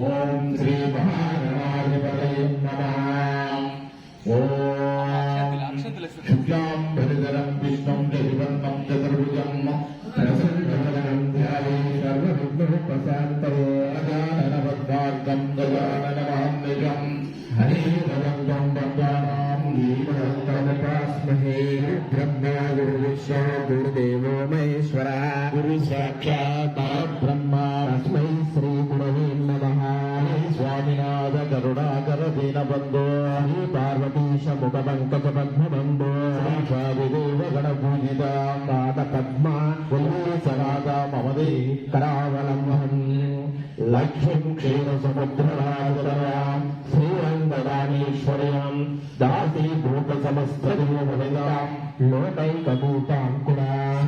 ఓం శ్రీ మహాగణాధిపతయే నమః. ఓం శుక్లాం భరధరం విష్ణుం శశివర్ణం చతుర్భుజం ప్రసన్నవదనం ధ్యాయేత్ సర్వవిఘ్నోపశాంతయే. గజాననపద్మార్గం గజాననమహర్నిశం హరివరంగం వందానాం లీలయంతముపాస్మహే. బ్రహ్మా గురువిష్ణు గురుదేవో మహేశ్వరः గురు సాక్షాత్ పరబ్రహ్మ తస్మై శ్రీ గురవే నమః. స్వామినాథ కరుణాకర దీనబంధో శ్రీ పార్వతీశ ముఖ పంకజ పద్మబంధో శ్రీదేవ గణ పూజిత పాద పద్మ సమాదా మమదే కరావలంబం. లక్ష్మీం క్షీర సముద్రరాజరాం శ్రీరంగదానేశ్వర్యాం దాసీభూత సమస్తదేవనిదాం లోకైకభూతాంకురాం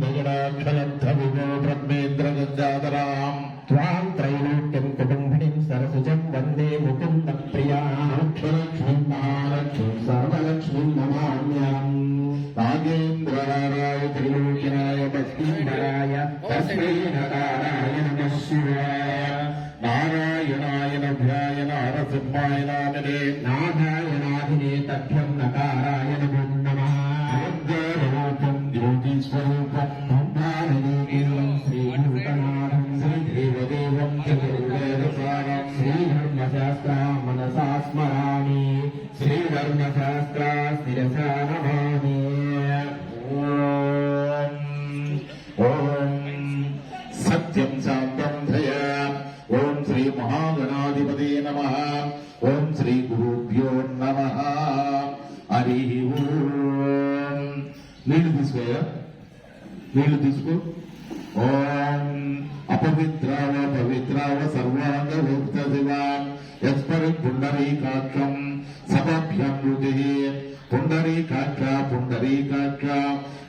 నగడాక్షరద్ధవిమో బ్రహ్మేంద్ర గంగాధరాం త్వాం త్రైలోక్యం కుటుంబినీం సరసిజం వందే ముకుంద ప్రియాం. లక్ష్మీం మహాలక్ష్మీం సర్వలక్ష్మీం నమామ్యాం. నాగేంద్రనారాయ త్రిలోచనాయ వస్తీధరాయ తస్మై నకారాయ నమః శివాయ. నారాయణాయ నభ్యాయ నారసింహాయ నామినే నారాయణాధినే తభ్యం నకారాయ నమో నమః. అనంతరూపం జ్యోతిస్వరూపం బ్రహ్మానందం శ్రీభూతనాథం శ్రీదేవదేవం చతుర్వేదసారం శ్రీధర్మశాస్త్రా మనసా స్మరామి శ్రీధర్మశాస్త్రా శిరసా నమామి. ఓం సత్యం శాంతం ధయా. ఓం శ్రీ మహాగణాధిపతే నమః. ఓం శ్రీ గురుభ్యో నమః. హరి ఓం. నీళ్లు తీసుకోయా, నీళ్లు తీసుకో. ఓం అపవిత్రావ పవిత్రావ సర్వాంగ భక్త శివాన్ యస్పరి పుండరీకాక్షం సభభ్యమృతి. పుండరీకాక్ష పుండరీకాక్ష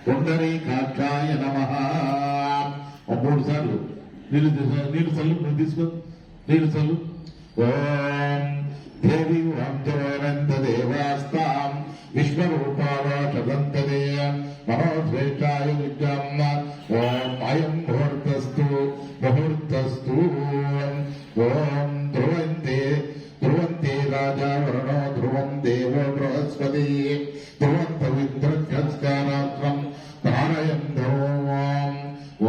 పుండరీకాక్షాయ నమః. 3 సార్లు నీళ్లు చల్లు, నువ్వు తీసుకో, నీళ్లు చల్లు. ఓం దేవి వంశవనంత దేవాస్తాం విశ్వరూపావాచదంతదే మనోశ్రేష్టాయ విద్యాం. ఓం అయం ముహూర్తస్తు ముహూర్తస్తు. ఓం ధ్రువంతే ధ్రువంతే రాజా వరుణో ధ్రువం దేవో బృహస్పతి ధ్రువం పవిత్రస్కారాత్రం ధారయం ధ్రువం.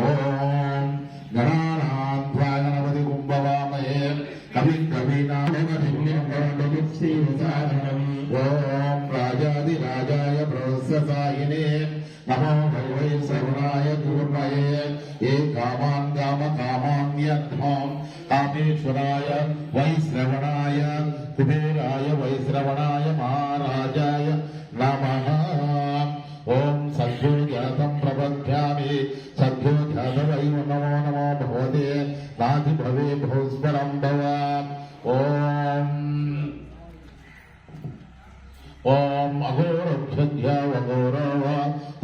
ఓం గణానాధ్వాగణపతి కుంభవామహే కవిం కవీనామహిమ్యం. ఓం రాజాదిరాజాయ బృహస్పతాయినే నమో వై సర్వాయ కూర్మయే. ఏ కామాన్ కామ కామాన్యర్థం కామేశ్వరాయ వైశ్రవణాయ కుబేరాయ వైశ్రవణాయ మహారాజాయ నమః. ఓం సద్యోజాతం ప్రపద్యామి సద్యోజాత వై నమో నమో భగవతే నాది భవే భూస్వరం భవ. ఓం ఓం అఘోరభ్య అఘోరవ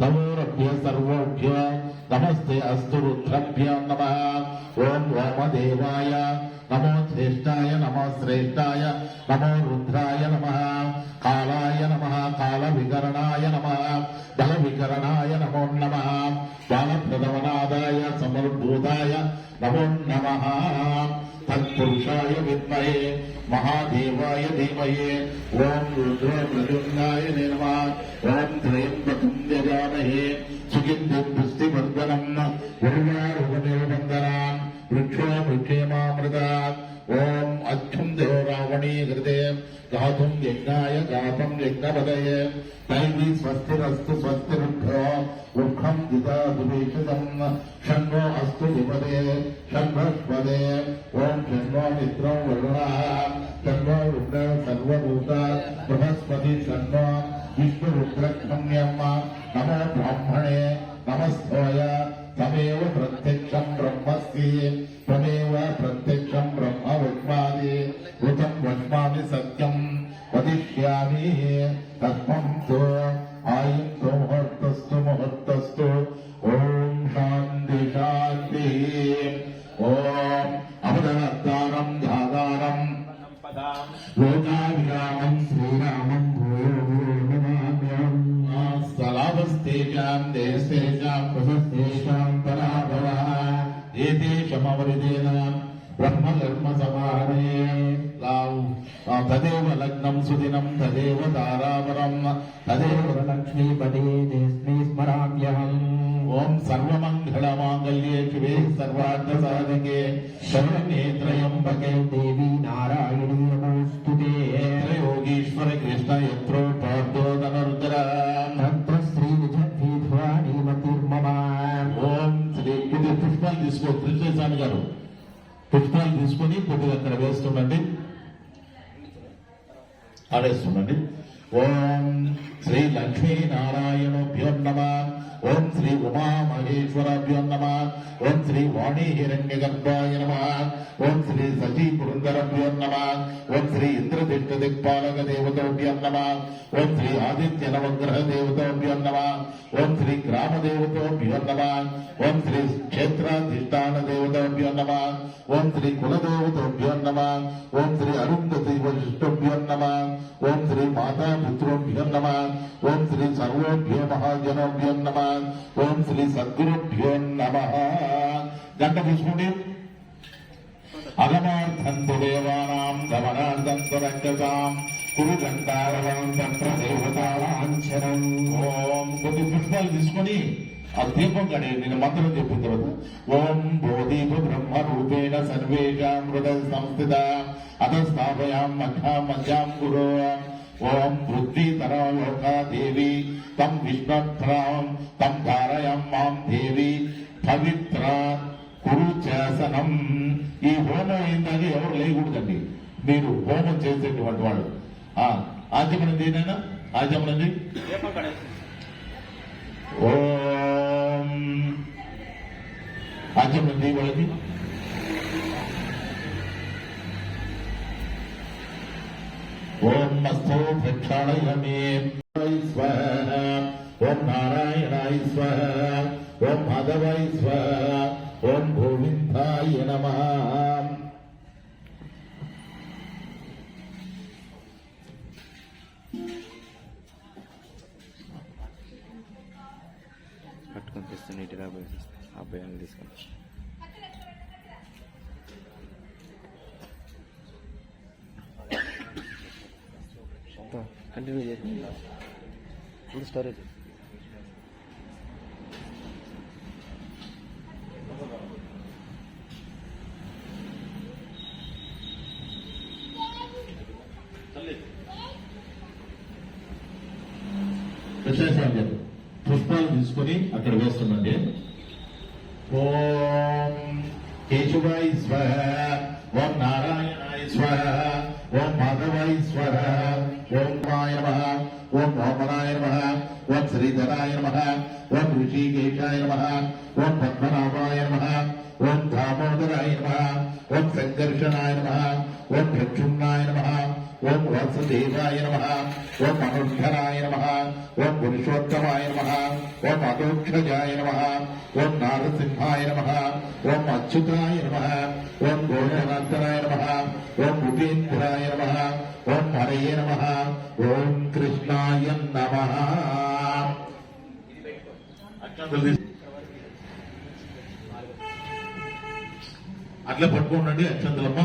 నమోరభ్య సర్వభ్య నమస్తే అస్తు రుద్రభ్య నమః. ఓం వామదేవాయ నమో శ్రేష్టాయ నమో శ్రేష్టాయ నమో రుద్రాయ నమః. కాలాయ నమః కాల వికరణాయ నమః బల వికరణాయ నమో నమః. బాలప్రదవనాదాయ సమర్భూతాయ నమో నమః. తత్పురుషాయ విద్మహే మహాదేవాయ ధీమహి. ఓం రుద్రప్రద్యుమ్నాయ నమః. ఓం త్రయంబకం యజామహే సుగంధిం పుష్టివర్ధనం ఉర్వారుకనిర్బంధనాన్ వృక్షో వృక్షేమామృతాత్. ఓం అచ్ఛుం దేవ రావణీ హృదే గాతుం యజ్ఞాయ గాతం యజ్ఞపదయే. తైవి స్వస్తిరస్తు స్వస్తిరుభ్యో వృక్షం జితాదుభీషితం షణ్వో అస్తు విపదే షణ్వస్పదే. ఓం షణ్వో మిత్రం వరుణః షణ్వో రుద్ర సర్వభూత బృహస్పతి షణ్వో విష్ణురుద్రక్షమ్యం. నమో బ్రాహ్మణే నమస్తోయ తమేవ ప్రత్యక్షం బ్రహ్మస్తి త్వమేవ ప్రత్యక్షం బ్రహ్మ వక్ష్మామి ఋతం వక్ష్మామి సత్యం వదిష్యామి. తస్మం తో ఆయుం తో ముహూర్తస్తు ముహూర్తస్తు. ఓం శాంతి శాంతి. ఓం అపదనద్దారం ధాదారం లోకాభిరామం శ్రీరామం భూయో భూయో నమామ్యం. సలాభస్తేషాం దేశేషాం ప్రశస్తేషాం పరాభవః. ఏతేషాం శమవరిదేన బ్రహ్మకర్మ సమాహనే తదేవ లగ్నం సుదినం తదేవ తారావరం తదేవ లక్ష్మీపదే తస్మై స్మరామ్యహం. ఓం సర్వమంగళమాంగళ్యే శివే సర్వార్థ సాధకే శరణ్యే త్రయంబకే దేవి నారాయణీ నమోస్తుతే. యోగీశ్వర కృష్ణ యత్రో పార్థో ధనుర్ధర తంత్ర శ్రీ విజయీధ్వాని మతిర్మమ. ఓం శ్రీ ఇది పుష్పాలు తీసుకో కృష్ణస్వామి గారు పుష్పాలు తీసుకొని కొద్దిగా అక్కడ వేస్తుండండి ఆడేస్తుండండి. ఓం శ్రీ లక్ష్మీ నారాయణభ్యో నమః. ఓం శ్రీ ఉమా మహేశ్వరాభ్యో నమః. ఓం శ్రీ వాణీ హిరణ్య గర్భాయ నమః. ఓం శ్రీ సచీ పురందరభ్యో నమః. ఓం శ్రీ ఇంద్రదిష్ట దిక్పాలక దేవతాభ్యో నమః. ఓం శ్రీ ఆదిత్య నవగ్రహ దేవతాభ్యో నమః. ఓం శ్రీ గ్రామ దేవతాభ్యో నమః. ఓం శ్రీ క్షేత్రాధిష్టాన దేవతాభ్యో నమః. ఓం శ్రీ కులదేవతాభ్యో నమః. ఓం శ్రీ అరుంధతి వశిష్ఠభ్యో నమః. ఓం శ్రీ మాతా పుత్రోభ్యో నమః. ఓం శ్రీ సర్వోభ్యో మహాజనోభ్యో నమః. ఓం శ్రీ సద్గురుభ్యో నమః. గంట తీసుకోండి. అగమార్థంతు దేవానాం గమనార్థం రంగసాం కురు గంటారవం తంత్ర దేవతాలాంఛనం. ఓం కొద్ది పుష్పాలు తీసుకొని ఆ దీపం కడే నేను మంత్రం చెప్పిన తర్వాత ఓం భోదీప బ్రహ్మ రూపేణ సర్వేషాం హృదయ సంస్థిత అత స్థాపయాం మధ్యాం గురో. ఓం వృద్ధితరాలోకా దేవి తం విష్ణుత్రాం తం ధారయాం మాం దేవి పవిత్ర కురు చేసనం. ఈ హోమం అయిందని ఎవరు లేకూడదండి. మీరు హోమం చేసేటువంటి వాడు ఆచమనం చేయనైనా ఆచమనం చేయి. ఓం ఆచమనం చేయి వాళ్ళకి. ఓం మస్తో ప్రక్షాళయమే స్వః. ఓం నారాయణాయ స్వః. ఓం మాధవాయ స్వః. ఓం గోవిందాయ నమః. పట్టుకొని తెస్తే నీట్గా అబ్బాయిని తీసుకొని కంటిన్యూ చేసి ఫుల్ స్టోరేజ్. పుష్పాలు తీసుకొని అక్కడ వేస్తుందండి. ఓం కేశవాయ స్వః. ఓం నారాయణాయ స్వః. ఓం మాధవాయ స్వః. ఓం మాయ నమః. ఓం వామనాయ నమః. ఓం శ్రీధరాయ నమః. ఓం ఋషికేశాయ నమః. ఓం పద్మనాభాయ నమః. ఓం దామోదరాయ నమః. ఓం సంకర్షణాయ నమః. ఓం ప్రక్షుమ్నాయ నమః. ఓం వాసుదేవాయ నమః. ఓం అనుద్ధరాయ నమః. ఓం పురుషోత్తమాయ నమః. ఓం అదోక్షజాయ నమః. ఓం నారసింహాయ నమః. ఓం అచ్యుతాయ నమః. ఓం గోణనాథరాయ నమః. ఓం ఉపేంద్రాయ నమః. ఓం హరయే నమః. ఓం కృష్ణాయ నమః. అట్లా పట్టుకోండి అక్షంతలమ్మ.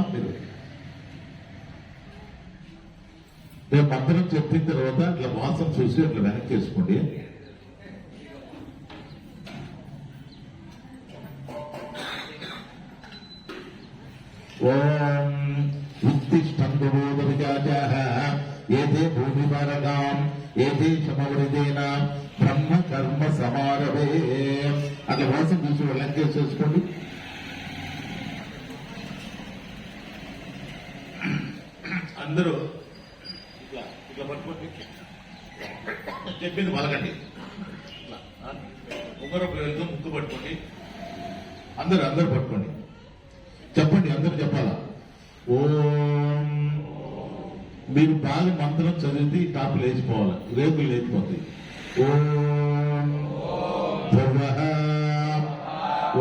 మీరు మంత్రం చెప్పిన తర్వాత అట్లా వాసన చూసి అట్లా వెనక్కి వేసుకోండి. ఓం ఉత్తిష్టంబోధవిజాజాః ఏతే భూమిపరగాం ఏతే శమవృదేన బ్రహ్మ కర్మ సమారభే. అట్లా వాసన చూసి వెనక్కి వేసేసుకోండి. అందరూ ఇట్లా పట్టుకోండి. చెప్పింది మలకండి. ఒకరొక వెళ్తూ ముక్కు పట్టుకోండి. అందరూ పట్టుకోండి. చెప్పండి, అందరూ చెప్పాలా. ఓం మీరు బాగా మంత్రం చదివితే టాప్ లేచిపోవాలి, రేపులు లేచిపోతాయి. ఓం భువః.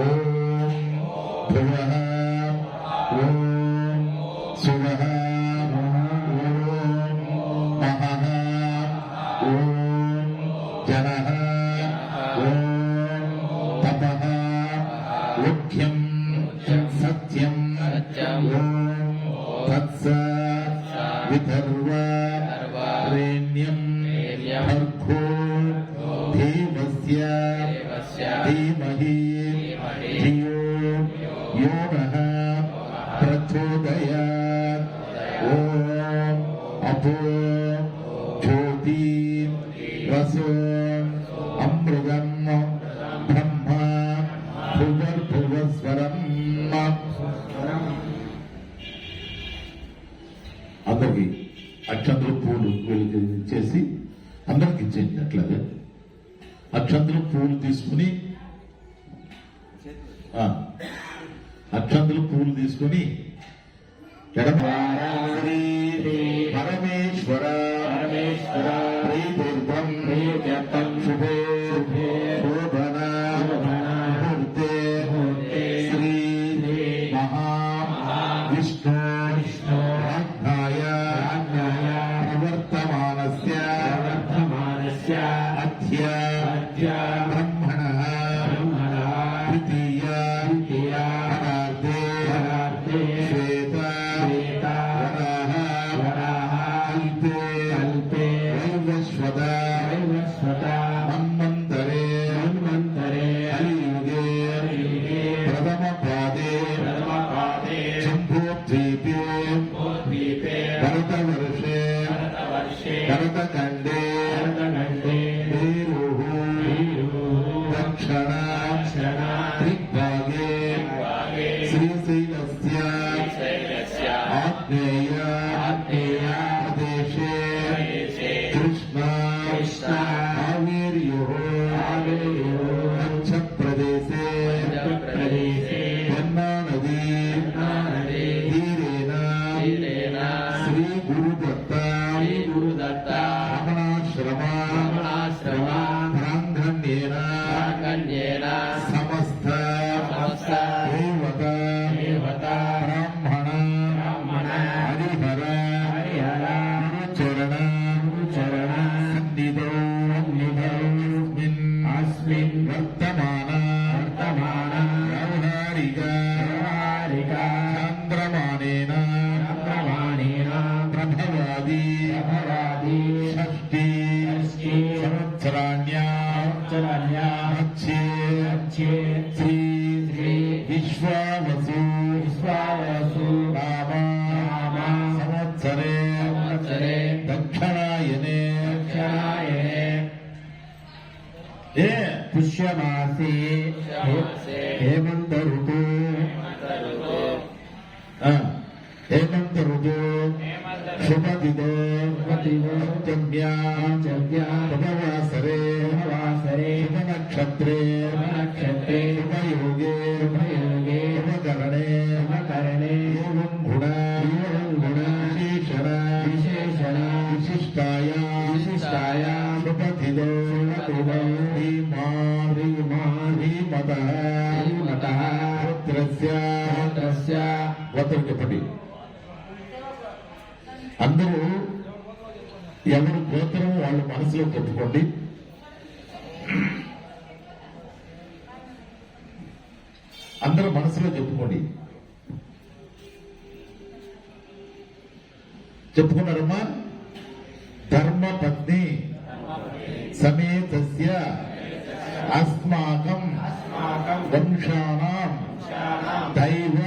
ఓం భువః. ఓం శివః. सत्यं ॐ तत्स विधर्वरेण्यं भर्गो देवस्य धीमहि धियो यो नः प्रचोदयात् ॐ अपो ज्योति रसो अमृतम् ब्रह्म भुवर्भुवस्वरम् అందరికి అక్షంతలు పూలు వీళ్ళకి ఇచ్చేసి అందరికి ఇచ్చేయండి. అట్లాగే అక్షంతలు పూలు తీసుకుని అక్షంతలు పూలు తీసుకుని పరమేశ్వర ప్రీతీర్థం శుభే శోభన ముహూర్తే శ్రీ మహా విష్ణు ప్రవర్తమానస్య అద్య బ్రహ్మణః ద్వితీయ పరార్ధే శ్వేత వరాహ కల్పే వైవస్వత మన్వంతరే కలియుగే ప్రథమ పాదే జంబోద్వీపే భరతవర్షే భరతఖండే దక్షిణ దిగ్భాగే శ్రీశైలస్య ఆగ్నేయ ప్రదేశే కృష్ణ కావేర్యోః మధ్యప్రదేశే గంగా నదీ తీరేణ శ్రీ గురుదత్త రమణాశ్రమ ప్రాంగణ్యేన సమస్త దేవత బ్రాహ్మణ హరిహర గురుచరణ సన్నిధౌ అస్మిన్ వర్తమాన వ్యవహారిక చంద్రమానేన ప్రభవాది షష్ఠి సంవత్సరాణ్యా మధ్యే శ్రీ విశ్వావసు నామ సంవత్సరే దక్షిణాయనే పుష్యమాసే హేమంత ఋతు శుభదిదో ఉపవాసరే శుభనక్షత్రే శుభయోగే శుభకరణే ఏవం గుణ విశేషణ విశిష్టాయ శుభదిదో శ్రీమతః పుత్రస్య చెప్పండి. అందరూ ఎవరు గోత్రం వాళ్ళు మనసులో చెప్పుకోండి. అందరూ మనసులో చెప్పుకోండి. చెప్పుకున్నారమ్మా? ధర్మపత్ని సమేతస్య అస్మాకం వంశానాం దైవ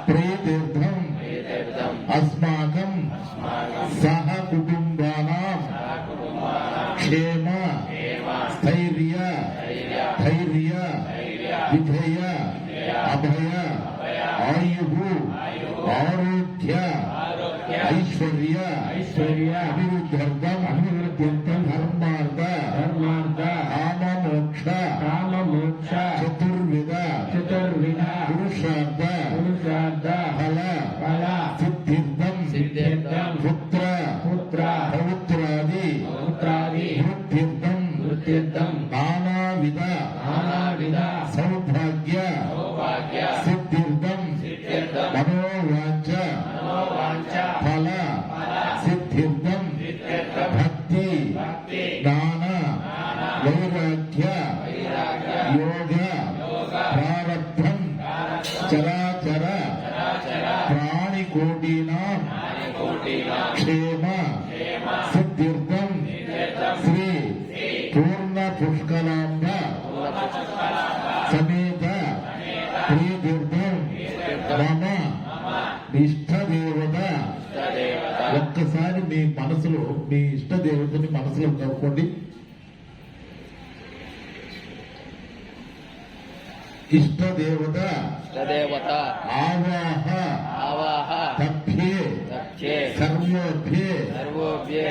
ప్రీతీర్థం అస్మాకం సహ కుటుంబానాం క్షేమ స్థైర్య ధైర్య విజయ అభయ ఆయు ఆరోగ్య ఐశ్వర్య అభివృద్ధ్యర్థం ధర్మార్థ కామమోక్ష చతుర్విధ పురుషార్థ ఫల సిద్ధ్యర్థం పుత్ర పౌత్రాది వృత్త్యర్థం నానావిధ సౌభాగ్య సిద్ధ్యర్థం మనోవాంఛ ఫల సిద్ధ్యర్థం భక్తి జ్ఞాన వైరాగ్య యోగ ప్రారబ్ధం చరా చరాచర ప్రాణికోటీనాం క్షేమ సిద్ధిర్థం శ్రీ పూర్ణ పుష్కలాంబ సమేత ప్రియతీర్థం మమ ఇష్టదేవత. ఒక్కసారి మీ మనసులో మీ ఇష్ట దేవతని మనసులో కనుక్కోండి. ఇష్టదేవత ఆవాహ తభ్యే సర్వోభ్యే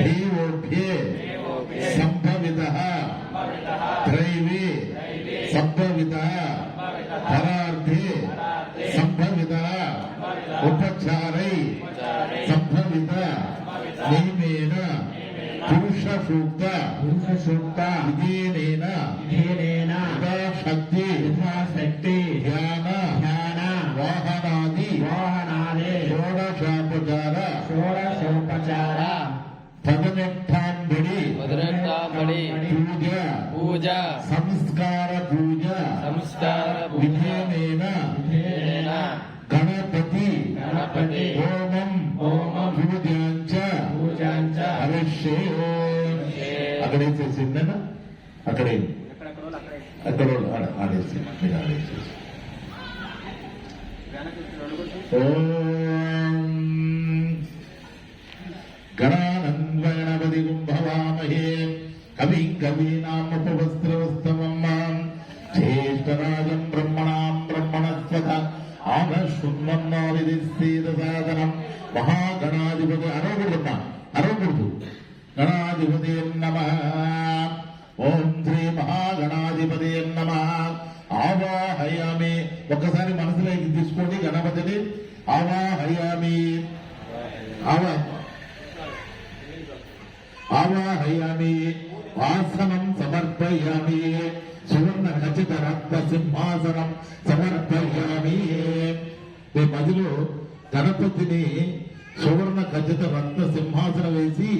దేవోభ్యే సంభవితః త్రైవే సంభవితః పరార్థే సంభవితః ఉపచారై సంభవిత నియమేన పురుష సూక్త విధేనేన యథాశక్తి ధ్యాన వాహనాది షోడశోపచార పదనెట్టాంబడి పూజ సంస్కార పూజ విధేనేన గణపతి హోమం పూజాంచ అవశ్యే. అక్కడే చేసిందేనా? అక్కడే అక్కడ ఆడేసి మీరు ఆడేసి. ఓం గణానందగణపతి కుంభవామహే కవిం కవీనాముపవస్త్రవస్తమం జ్యేష్ఠరాజం బ్రహ్మణాం బ్రహ్మణస్వత ఆనశృణ్వన్నోదిశ్రీదసాదనం మహాగణాధిపతి అరవకూడదు గణాధిపతి నమః. ఓం శ్రీ మహాగణాధిపతి నమః. ఆవాహయామి. ఒక్కసారి మనసులోకి తీసుకోండి గణపతిని. ఆవాహయామి ఆవాహయామి. ఆసనం సమర్పయామి. సువర్ణ ఖచ్చిత రక్త సింహాసనం సమర్పయామి. మీ మదిలో గణపతిని సువర్ణ ఖచ్చిత రక్త సింహాసనం వేసి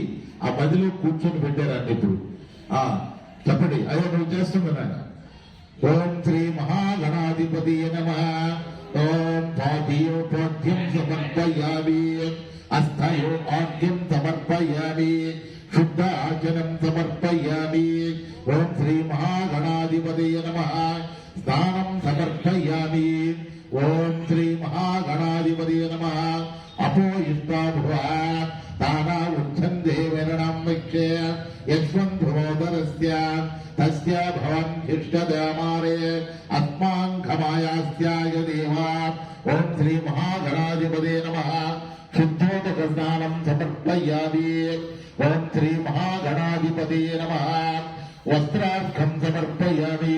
ఆ మదిలో కూర్చొని పెట్టారండి. ఇప్పుడు చెప్పండి. అదే నువ్వు చేస్తున్నా. ఓం శ్రీ మహాగణాధిపతి నమః. ఓం పాద్యోపాద్యం సమర్పయామి. అస్థయో ఆద్యం సమర్పయామి. శుద్ధ ఆచనం సమర్పయామి. ఓం శ్రీ మహాగణాధిపతి నమః. స్నానం సమర్పయామి. ఓం శ్రీ మహాగణాధిపతి నమః. అపోయిష్టాభువ తానా ఉచ్ఛందే వరణం వక్ష్య యశ్వంధ్రోదరస్య తస్య భవన్ హిష్టదామారే అస్మాంఘమాయాస్యాయ దేవా. ఓం శ్రీ మహాగణాధిపతే నమః. శుద్ధోదక స్నానం సమర్పయామి. ఓం శ్రీ మహాగణాధిపతే నమః. వస్త్రార్ఘం సమర్పయామి.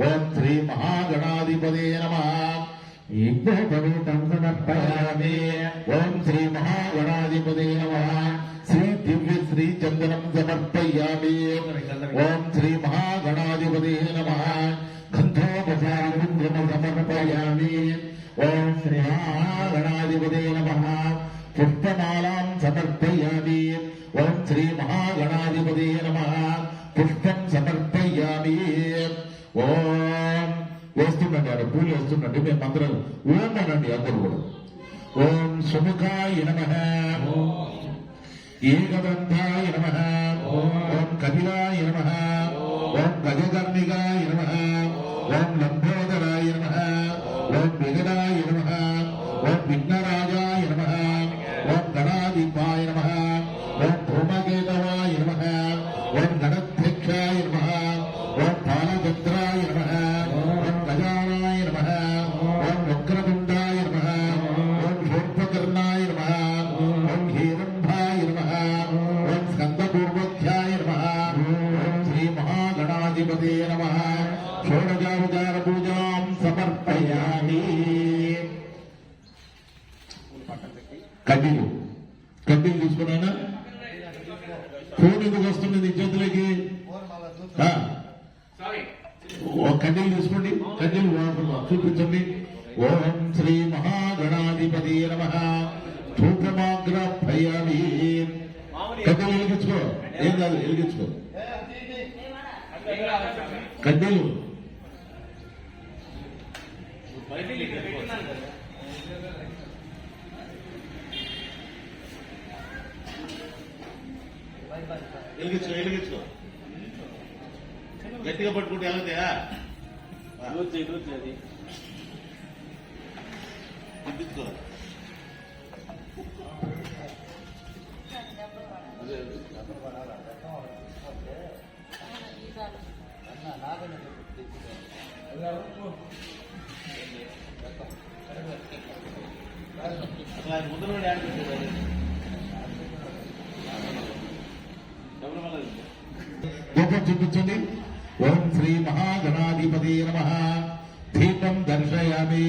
ఓం శ్రీ మహాగణాధిపతే నమః. యజ్ఞోపవీతం సమర్పయామి. ఓం శ్రీ మహాగణాధిపతే నమః. శ్రీ దివ్య శ్రీ చందనం సమర్పయామి. ఓం శ్రీ మహాగణాధిపతే నమః. గంధోపచారం సమర్పయామి. ఓం శ్రీ మహాగణాధిపతే నమః. పుష్పమాలాం సమర్పయామి. ఓం శ్రీ మహాగణాధిపతే నమః. పుష్పం సమర్పయామి. ఓం వేస్తుండండి. ఆడ పూలు వేస్తుండండి. మేము మంత్రాలు ఓం అనండి అందరూ కూడా. ఓం సుముఖాయ నమః. ఏకదంతాయ నమః. ఓం కపిలాయ నమః. ఓం గజకర్ణికాయ నమః. ఓం లంబోదరాయ నమః. ఓం విగడాయ నమః. ఓం విఘ్నరాజాయ నమః. ఓం గణాధిపాయ నమః. ఓం ధూమకేతవాయ నమః. ఓం గణాధ్యక్షాయ నమః. ఓం బాలభద్రాయ నమః. ఓం గజానాయ నమః. ఓం వక్రతుండాయ నమః. ఓం శూర్పకర్ణాయ నమః. ఓం హీరంభాయ నమః. ఓం స్కందపూర్వధ్యాయ నమః. ఓం శ్రీ మహాగణాధిపతే నమః. షోడశోపచార పూజాం సమర్పయామి. కడ్డీలు తీసుకున్నానా? ఫోన్ ఎందుకు వస్తుంది నీ చేతులకి? కడ్డీలు తీసుకోండి. కడ్డీలు చూపించండి. ఓం శ్రీ మహాగణాధిపతి నమః. ధూపమాగ్రహయామి. కడ్డీలు వెలిగించుకో. ఏం కాదు, వెలిగించుకో కడ్డీలు. వెలిగించుకో గట్టిగా పట్టుకుంటే ఎలాగయా అది గుర్తించుకో అసలు ఆయన ముందు నుండి ఆడిపించారు దీపం చూపించండి. ఓం శ్రీ మహాగణాధిపతి నమః. దీపం దర్శయామి.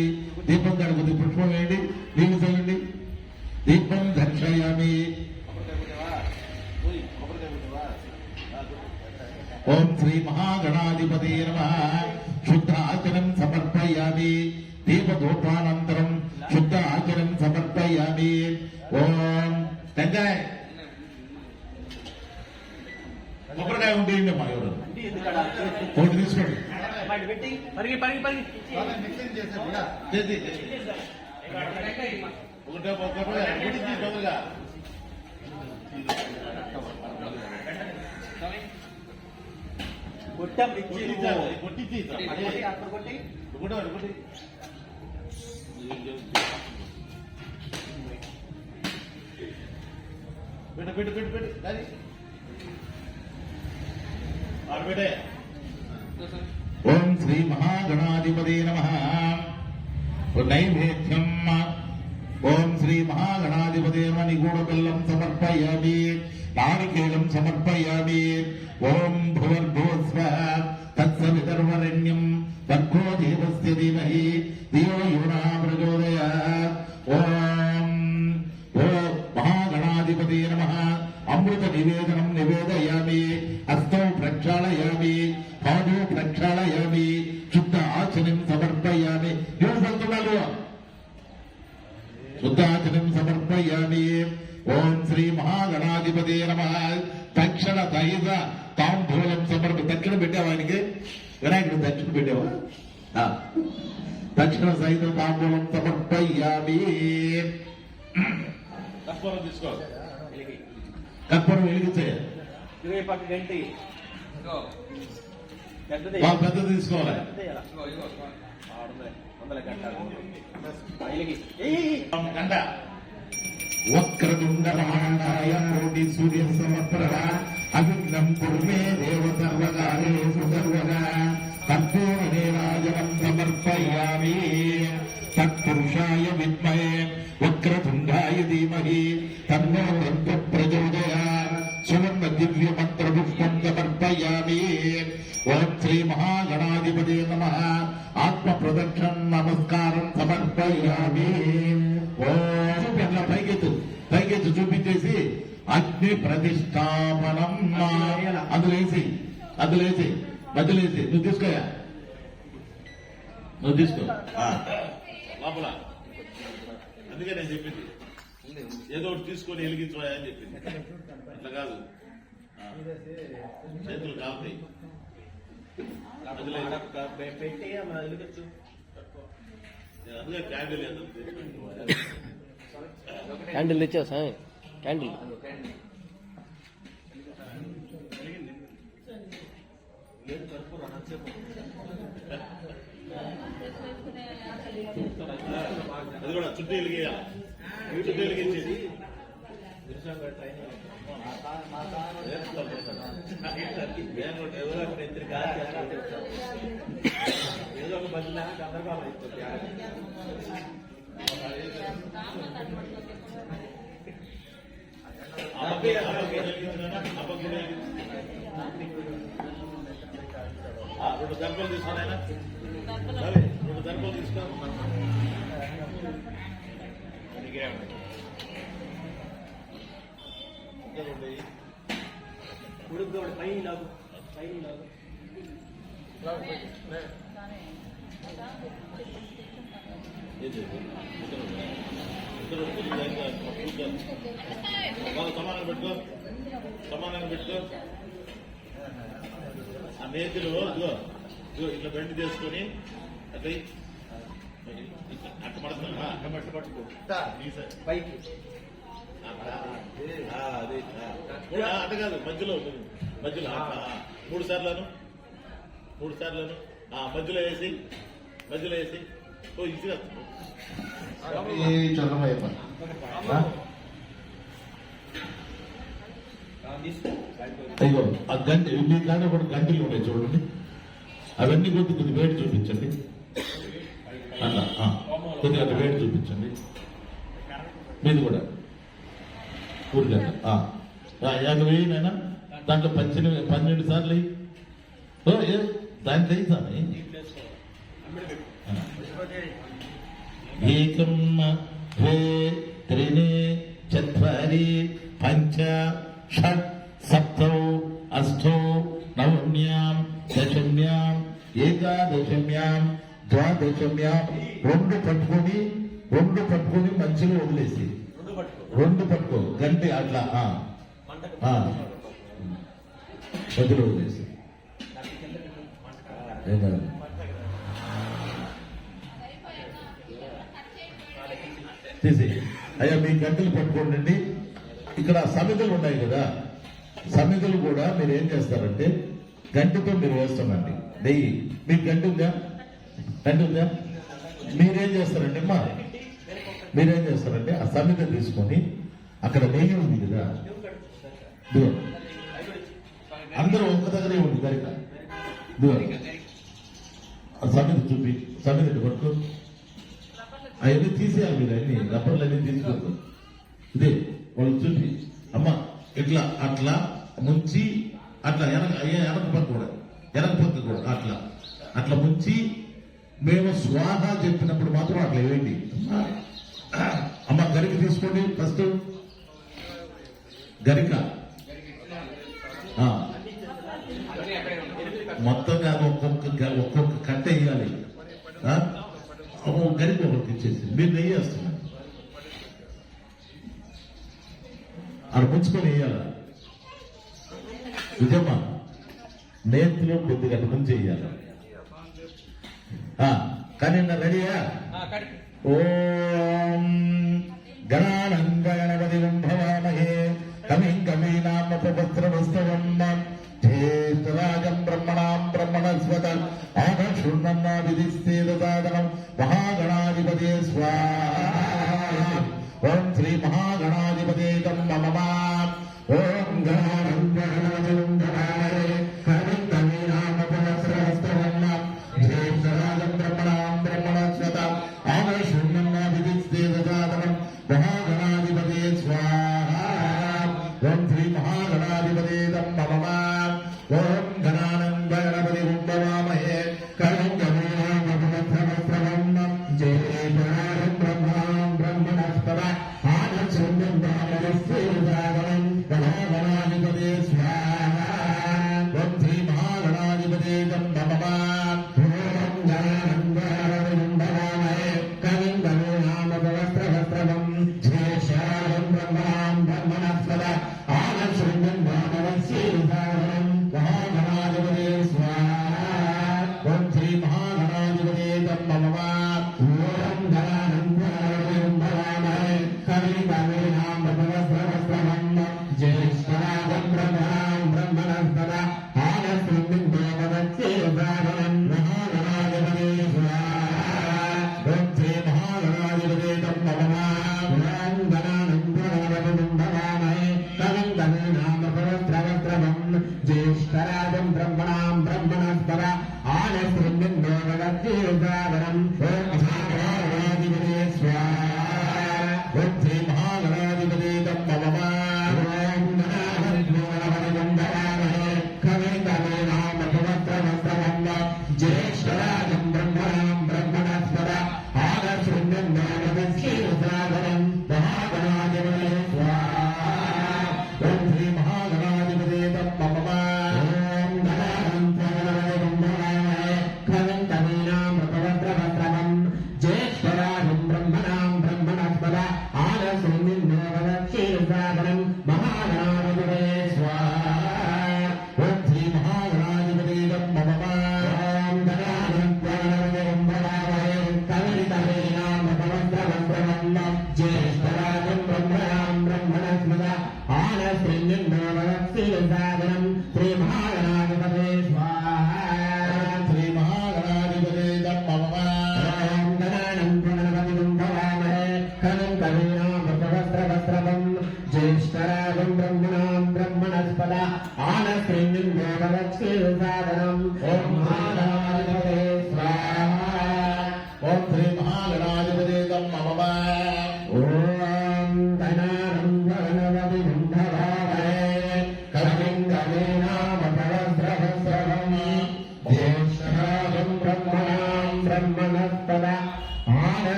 దీపం గణపతి పుష్పం వేయండి, నీళ్లు చల్లండి. దీపం దర్శయామి. ఓం శ్రీ మహాగణాధిపతి నమః. శుద్ధ ఆచరణ సమర్పయామి. దీపధూపానంతరం శుద్ధ ఆచరణ సమర్పయామి. ఓం టెంకాయ కొబ్బరికాయ ఉండేయండి అమ్మా. ఎవరు ఒకటి తీసుకోండి. ఒకటే తొందరగా కొట్టి పెట్టు పెట్టు పెట్టు పెట్టు అది ఆడబెట్టే. ఓం శ్రీ మహాగణాధిపతి నమః. నైవేద్యం. ఓం శ్రీ మహాగణాధిపతి నమః. నిగూఢ బెల్లం సమర్పయామి. నారికేళం సమర్పయామి. ఓం భువర్భువస్వః తత్సవితర్వరణ్యం భర్గో దేవస్య ధీమహి ధియో యో నః ప్రచోదయాత్. ఓం మహాగణాధిపతి నమః. అమృత నివేదనం నివేదయామి. హస్తౌ ప్రక్షాళయామి. పాదౌ ప్రక్షాళయామి. శుద్ధ ఆచనం సమర్పయామి. ఎవరు సంతున్నారు? శుద్ధాచనం సమర్పయామి. ఓం శ్రీ మహాగణాధిపతి నమః. తక్షణ దైవ తాంబూలం దక్షిణ పెట్టావా ఆయనకి? వినాయకుడు దక్షిణ పెట్టావా? దక్షిణ సహిత తాంబూలం సమర్పయామి. కర్పూరం తీసుకో. కర్పూరం వెలిగించేయాలి. పెద్ద తీసుకోవాలి. గంట. వక్రతుండ మహాకాయ కోటి సూర్య సమప్రభ అభిఘ్నం కుర్మే దేవ సర్వకాలేషు సర్వదా. కర్పూర నీరాజనం సమర్పయామి. తత్పురుషాయ విద్మహే వక్రతుండాయ ధీమహి తన్నో దంత ప్రచోదయాత్. సువర్ణ దివ్య మంత్ర పుష్పం సమర్పయామి. ఓం శ్రీ మహాగణాధిపతి నమః. ఆత్మ ప్రదక్షిణ నమస్కారం సమర్పయామి. ఓం అట్లా పైకెత్తు చూపించేసి అగ్ని ప్రతిష్టాపనం. అందులేసి మధ్యలేసి నువ్వు తీసుకోయా. నువ్వు తీసుకో లోపల. అందుకే నేను చెప్పింది ఏదో ఒకటి తీసుకొని వెలిగించవా అని చెప్పింది. అట్లా కాదు, చేతులు కాపుతాయి. పెట్టి వెలిగించు. అందుకే క్యాండిల్ క్యాండిల్ తెచ్చావు సార్. క్యాండిల్ అది కూడా చుట్టూ వెలిగేయాలి. చుట్టూ వెలిగించేది ఏదో ఒక బదిలీ గందరగోళం అయిపోతుంది. రెండు దర్భలు తీసుకున్నాయన. రెండు దర్భలు తీసుకో. ఉడుకు పైన లాగు. సమానంగా పెట్టుకో. ఆ నేతిలో ఇట్లా బెండ్ చేసుకొని అట్లా అట్ట పడుతున్నా. పట్టుకో పైకి. అది అట్ట కాదు, మధ్యలో మధ్యలో అట్లా 3 సార్లను మధ్యలో వేసి ఓ ఈజీగా చంద్రమయ్యప్ప అయ్యో ఆ గంటి మీ కాడ కూడా గంటలు ఉన్నాయి చూడండి, అవన్నీ కొద్ది వేడి చూపించండి. అట్లా కొద్దిగా అట్లా వేడి చూపించండి. మీది కూడా ఊరిగంట 50 నైనా దాంట్లో 12 సార్లు దాంట్లో అయింది. ఏకం ద్వే త్రీణి చత్వారి పంచ షట్ సప్తౌ అష్టౌ నవమ్యాం దశమ్యాం ఏకాదశమ్యాం ద్వాదశమ్యాం 2 పట్టుకొని మధ్యలో వదిలేసి 2 పట్టుకో గంటే అట్లా మధ్యలో వదిలేసి తీసి అయ్యా మీ గంటలు పట్టుకోండి. ఇక్కడ సమితులు ఉన్నాయి కదా, సమితులు కూడా మీరు ఏం చేస్తారంటే గంటతో మీరు వేస్తామండి నెయ్యి. మీకు గంట ఉందా? మీరేం చేస్తారంటే ఆ సమిత తీసుకొని అక్కడ నెయ్యి ఉంది కదా, అందరూ ఒక్క దగ్గరే ఉంది గరిక, సమితి పట్టుకో. అవన్నీ తీసేయాలి, మీరు అన్ని రబ్బర్లు అన్ని తీసుకోవద్దు. ఇదే వాళ్ళు చూపి అమ్మ ఇట్లా అట్లా ముంచి అట్లా వెనక పక్క కూడా అట్లా ముంచి మేము స్వాహ చెప్పినప్పుడు మాత్రం అట్లా వేయండి. అమ్మ గరిక తీసుకోండి ఫస్ట్, గరిక మొత్తంగా ఒక్కొక్క కట్ట వేయాలి. గరిక ఒకరికి ఇచ్చేసి మీరు నెయ్యి వేస్తున్నారు, అక్కడ ముంచుకొని వేయాలి. నిజమ్మా నేతిలో కొద్దిగా ముంచి వేయాలి. కానీ రెడీయా? ఓం గణానందగణపతి భవామహే కవిం కవీనామపవస్త్రవస్తవం జ్యేష్ఠరాజం బ్రహ్మణస్వత ఆకర్షుణ్ణన్నా విధిస్తేదసాదనం మహాగణాధిపతే స్వాహా. ఓం శ్రీ మహాగణాధిపతే నమః. ఓం గణానందగణపతిం భవామహే కవిం కవీనామపవస్త్రవస్తవం జ్యేష్ఠరాజం బ్రహ్మణస్వత ఆకర్షుణ్ణన్నా విధిస్తేదసాదనం మహాగణాధిపతే స్వాహా. ఓం శ్రీ మహాగణాధిపతే నమః. ఓం గణానందగణపతి భవామహే కవిం కవీనామపవస్త్రవస్తవం జ్యేష్ఠరాజం బ్రహ్మణస్పద ఆకర్షుణ్ణం మహాగణాధిపతే స్వాహా. ఓం శ్రీ మహాగణాధిపతే నమః. ఓం గణానందగణపతి భవామహే కవిం కవీనామపవస్త్రవస్తవం జ్యేష్ఠరాజం బ్రహ్మణస్పద ఆకర్షుణ్ణం మహాగణాధిపతే స్వాహా. ఓం శ్రీ మహాగణాధిపతే నమః. ఓం గణానందగణపతి భవామహే కవిం కవీనామపవస్త్రవస్తవం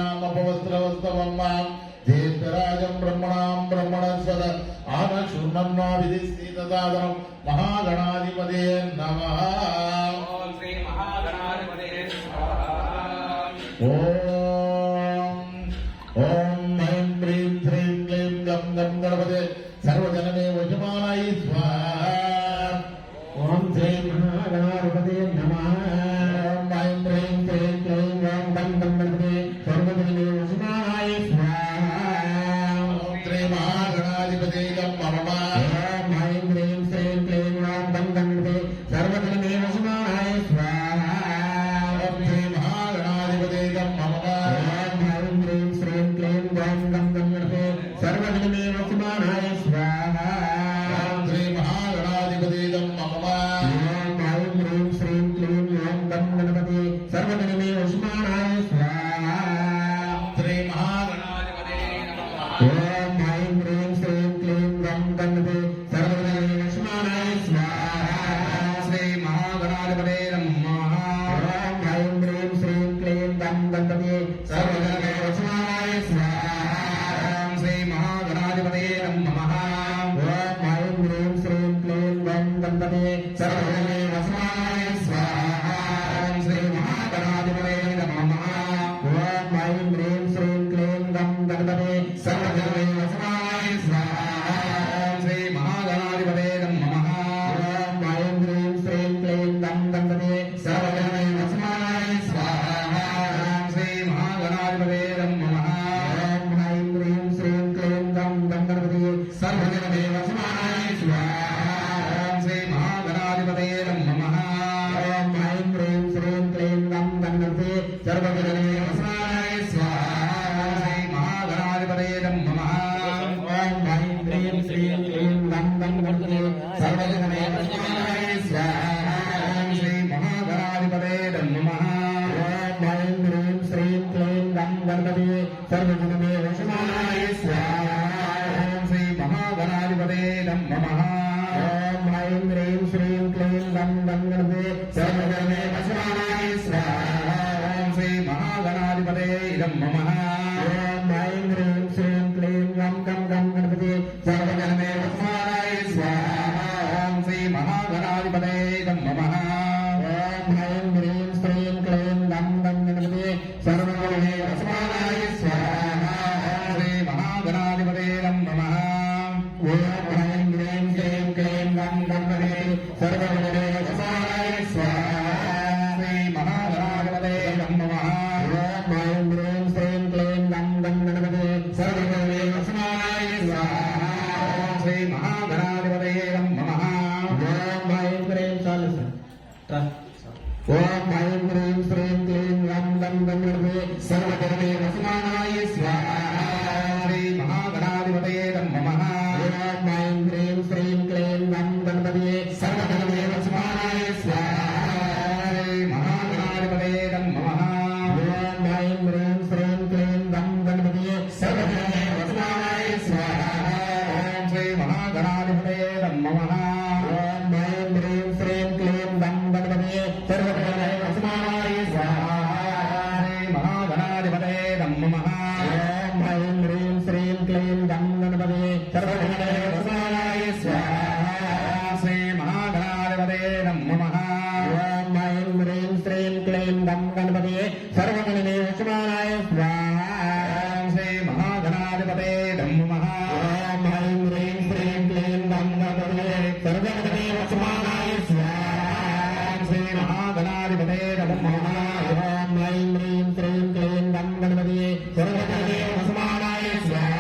శ్రీనామపవస్త్రవస్తవం జ్యేష్ఠరాజం బ్రహ్మణాం బ్రహ్మణస్పద ఆనశూర్ణం విధిస్థితసాదనం మహాగణాధిపతే నమః. ఓం శ్రీ మహాగణాధిపతే స్వాహా. ఓం ఐం హ్రీం శ్రీం క్లీం గం గం గణపతే సర్వజనమే వశమానాయ స్వాహా. ఓం శ్రీ మహాగణాధిపతే నమః. ఓం ఐం హ్రీం శ్రీం క్లీం గం గం గం గణపతే సర్వజనమే వశమానాయ స్వాహా. ఓం శ్రీ మహాగణాధిపతే నమః. ఓం ఐం హ్రీం శ్రీం క్లీం ఓం గం గణపతే సర్వజనమే వశమానాయ స్వాహా. ఓం శ్రీ మహాగణాధిపతే నమః. ఓం ఐం హ్రీం శ్రీం క్లీం ఓం గం గణపతే సర్వజనమే వశమానాయ స్వాహా. ఓం శ్రీ మహాగణాధిపతే నమః. ఓం ఐం హ్రీం శ్రీం క్లీం ఓం గం గణపతే సర్వజనమే వశమానాయ స్వాహా. శ్రీ మహాగణాధిపతే ఓం ఐం హ్రీం శ్రీం క్లీం గం గణపతే సర్వజనమే వశమానాయ స్వాహా. శ్రీ మహాగణాధిపతే నమః. ఓం ఐం హ్రీం శ్రీం క్లీం గం గణపతే సర్వజనమే వశమానాయ స్వాహా. శ్రీ మహాగణాధిపతే నమః. ఓం ఐం హ్రీం శ్రీం క్లీం గం గణపతే సర్వజనమే వశమానాయ స్వాహా. శ్రీ మహాగణాధిపతే నమః. ఓం ఐం హ్రీం శ్రీం క్లీం గం గణపతే సర్వజనమే వశమానాయ స్వాహా. శ్రీ మహాగణాధిపతే నమః. ఓం ఐం హ్రీం శ్రీం క్లీం గం గణపతే సర్వజనమే వశమానాయ స్వాహా. శ్రీ మహాగణాధిపతే నమః. ఓం ఐం హ్రీం శ్రీం క్లీం గం గణపతే సర్వజనమే వశమానాయ స్వాహా. శ్రీ మహాగణాధిపతే నమః. ఓం ఐం హ్రీం శ్రీం క్లీం గం గణపతే సర్వజనమే వశమానాయ స్వాహా. శ్రీ మహాగణాధిపతే నమః. ఓం ఐం హ్రీం శ్రీం క్లీం గం గణపతే సర్వజనమే వశమానాయ స్వాహా. శ్రీ మహాగణాధిపతే నమః. ఓం ఐం హ్రీం శ్రీం క్లీం గం గణపతే సర్వజనమే వశమానాయ స్వాహా. శ్రీ మహాగణాధిపతే నమః. ఓం ఐం హ్రీం శ్రీం క్లీం గం గణపతే సర్వజనమే వశమానాయ స్వాహా. శ్రీ మహాగణాధిపతే నమః. ఓం ఐం హ్రీం శ్రీం క్లీం గం గణపతే సర్వజనమే వశమానాయ స్వాహా. శ్రీ మహాగణాధిపతే నమః. ఓం ఐం హ్రీం శ్రీం క్లీం గం గణపతే సర్వజనమే వశమానాయ స్వాహా. శ్రీ మహాగణాధిపతే నమః. ఓం ఐం హ్రీం శ్రీం క్లీం గం గణపతే సర్వజనమే వశమానాయ స్వాహా. శ్రీ మహాగణాధిపతే నమః. ఓం ఐం హ్రీం శ్రీం క్లీం గం గణపతే సర్వజనమే వశమానాయ స్వాహా. శ్రీ మహాగణాధిపతే నమః. ఓం ఐం హ్రీం ఓం ఐం హ్రీం శ్రీం క్లీం గం గణపతే సర్వజనమే వశమానాయ స్వాహా. శ్రీ మహాగణాధిపతే నమః. ఓం ఐం హ్రీం శ్రీం క్లీం గం గణపతే సర్వజనమే వశమానాయ స్వాహా. శ్రీ మహాగణాధిపతే నమః. ఓం ఐం హ్రీం శ్రీం క్లీం గం గణపతే సర్వజనమే వశమానాయ స్వాహా. శ్రీ మహాగణాధిపతే నమః. ఓం ఐం హ్రీం శ్రీం క్లీం గం గణపతే సర్వజనమే వశమానాయ స్వాహా. శ్రీ మహాగణాధిపతే నమః. ఓం ఐం హ్రీం శ్రీం క్లీం గం గణపతే సర్వజనమే వశమానాయ స్వాహా. శ్రీ మహాగణాధిపతే నమః. ఓం ఐం హ్రీం శ్రీం క్లీం గం గణపతే సర్వజనమే వశమానాయ స్వాహా. శ్రీ మహాగణాధిపతే నమః. ఓం ఐం హ్రీం శ్రీం క్లీం గం గణపతే సర్వజనమే వశమానాయ స్వాహా. శ్రీ మహాగణాధిపతే నమః. ఓం ఐం హ్రీం శ్రీం క్లీం గం గణపతే సర్వజనమే వశమానాయ స్వాహా.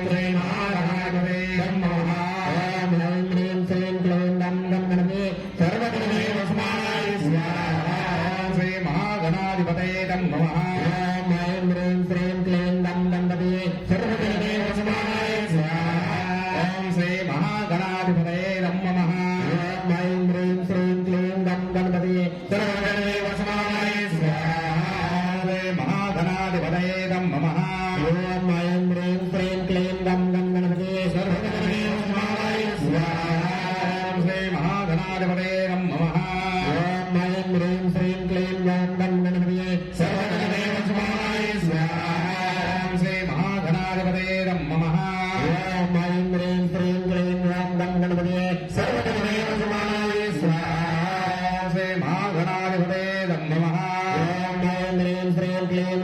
శ్రీ మహాగణాధిపతే నమః. ఓం ఐం హ్రీం శ్రీం క్లీం గం గణపతే సర్వజనమే వశమానాయ స్వాహా. శ్రీ మహాగణాధిపతే నమః. ఓం ఐం హ్రీం శ్రీం క్లీం గం గణపతే సర్వజనమే వశమానాయ స్వాహా. శ్రీ మహాగణాధిపతే నమః. ఓం ఐం హ్రీం శ్రీం క్లీం గం గణపతే సర్వజనమే వశమానాయ స్వాహా. శ్రీ మహాగణాధిపతే నమః. ఓం ఐం హ్రీం శ్రీం క్లీం గం గణపతే సర్వజనమే వశమానాయ స్వాహా. శ్రీ మహాగణాధిపతే నమః. ఓం ఐం హ్రీం శ్రీం క్లీం గం గణపతే సర్వజనమే వశమానాయ స్వాహా.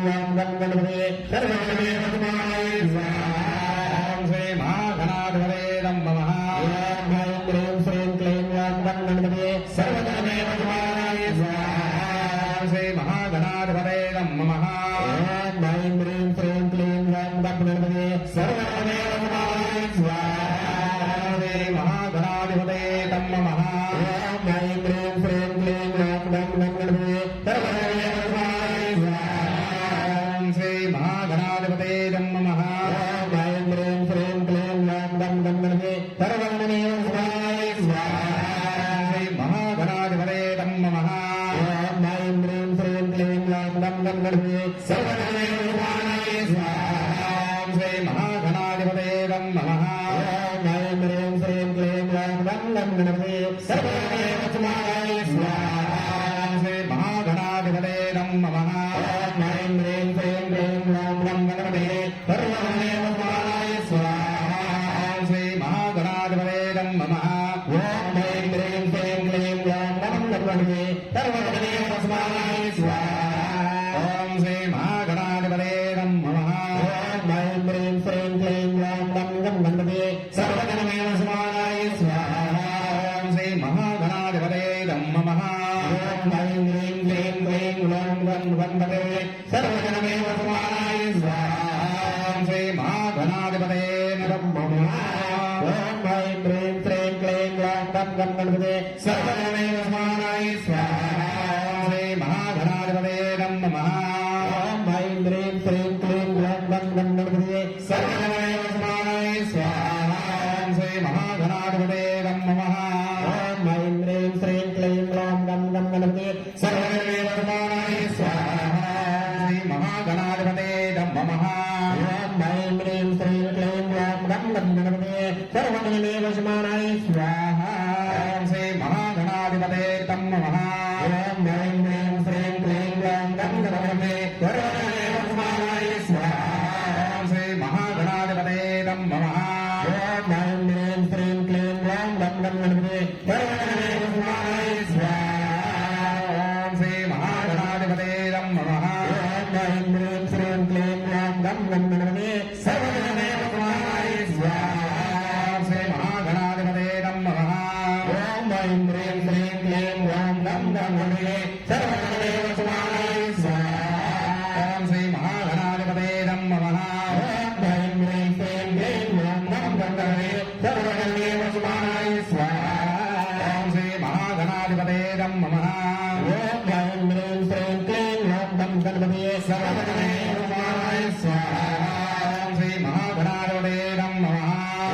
వం గం గణపతే సర్వగణమే వసుమానాయ స్వాహా ఓం శ్రీ మహాగణాధిపతయే నమః ఓం హ్రీం క్లీం శ్రీం క్లీం వం గం గణపతే సర్వగణమే వసుమానాయ స్వాహా ఓం శ్రీ మహాగణాధిపతయే నమః ఓం హ్రీం క్లీం శ్రీం క్లీం వం గం గణపతే సర్వగణమే వసుమానాయ స్వాహా శ్రీ మహాగణాధిపతయే నమః ఓం హ్రీం క్లీం శ్రీం క్లీం వం గం గణపతే సర్వగణమే వసుమానాయ స్వాహా ఓం శ్రీ మహాగణాధిపతయే నమః ఓం హ్రీం క్లీం శ్రీం క్లీం వం గం గణపతే సర్వగణమే వసుమానాయ స్వాహా శ్రీ మహాగణాధిపతయే నమః ఓం హ్రీం క్లీం శ్రీం క్లీం వం గం గణపతే సర్వగణమే వసుమానాయ స్వాహా ఓం శ్రీ మహాగణాధిపతయే నమః ఓం హ్రీం క్లీం శ్రీం క్లీం వం గం గణపతే సర్వగణమే వసుమానాయ స్వాహా ఓం శ్రీ మహాగణాధిపతయే నమః ఓం హ్రీం క్లీం శ్రీం క్లీం వం గం గణపతే సర్వగణమే వసుమానాయ స్వాహా ఓం శ్రీ మహాగణాధిపతయే నమః ఓం హ్రీం క్లీం శ్రీం క్లీం వం గం గణపతే సర్వగణమే వసుమానాయ స్వాహా ఓం శ్రీ మహాగణాధిపతయే నమః ఓం హ్రీం క్లీం శ్రీం క్లీం వం గం గణపతే సర్వగణమే వసుమానాయ స్వాహా ఓం శ్రీ మహాగణాధిపతయే నమః ఓం హ్రీం క్లీం శ్రీం క్లీం వం గం గణపతే సర్వగణమే వసుమానాయ స్వాహా ఓం శ్రీ మహాగణాధిపతయే నమః ఓం హ్రీం క్లీం శ్రీం క్లీం వం గం గణపతే సర్వగణమే వసుమానాయ స్వాహా ఓం శ్రీ మహాగణాధిపతయే నమః ఓం హ్రీం క్లీం శ్రీం క్లీం వం గం గణపతే సర్వగణమే వసుమానాయ స్వాహా ఓం శ్రీ మహాగణాధిపతయే నమః ఓం హ్రీం క్లీం శ్రీం క్లీం వం గం గణపతే సర్వగణమే వసుమానాయ స్వాహా శ్రీ మహాగణాధిపతయే నమః ఓం హ్రీం క్లీం శ్రీం క్లీం వం గం గణపతే సర్వగణమే వసుమానాయ స్వాహా ఓం శ్రీ మహాగణాధిపతయే నమః ఓం హ్రీం క్లీం శ్రీం క్లీం వం గం గణపతే సర్వగణమే వసుమానాయ స్వాహా ఓం శ్రీ మహాగణాధిపతయే నమః ఓం హ్రీం క్లీం శ్రీం క్లీం వం గం గణపతే సర్వగణమే వసుమానాయ స్వాహా ఓం శ్రీ మహాగణాధిపతయే నమః ఓం హ్రీం క్లీం శ్రీం క్లీం వం గం గణపతే సర్వగణమే వసుమానాయ స్వాహా ఓం శ్రీ మహాగణాధిపతయే నమః ఓం హ్రీం క్లీం శ్రీం క్లీం వం గం గణపతే సర్వగణమే వసుమానాయ స్వాహా ఓం శ్రీ మహాగణాధిపతయే నమః ఓం హ్రీం క్లీం శ్రీం క్లీం వం గం గణపతే సర్వగణమే వసుమానాయ స్వాహా ఓం శ్రీ మహాగణాధిపతయే నమః ఓం హ్రీం క్లీం శ్రీం క్లీం వం గం గణపతే సర్వగణమే వసుమానాయ స్వాహా ఓం శ్రీ మహాగణాధిపతయే నమః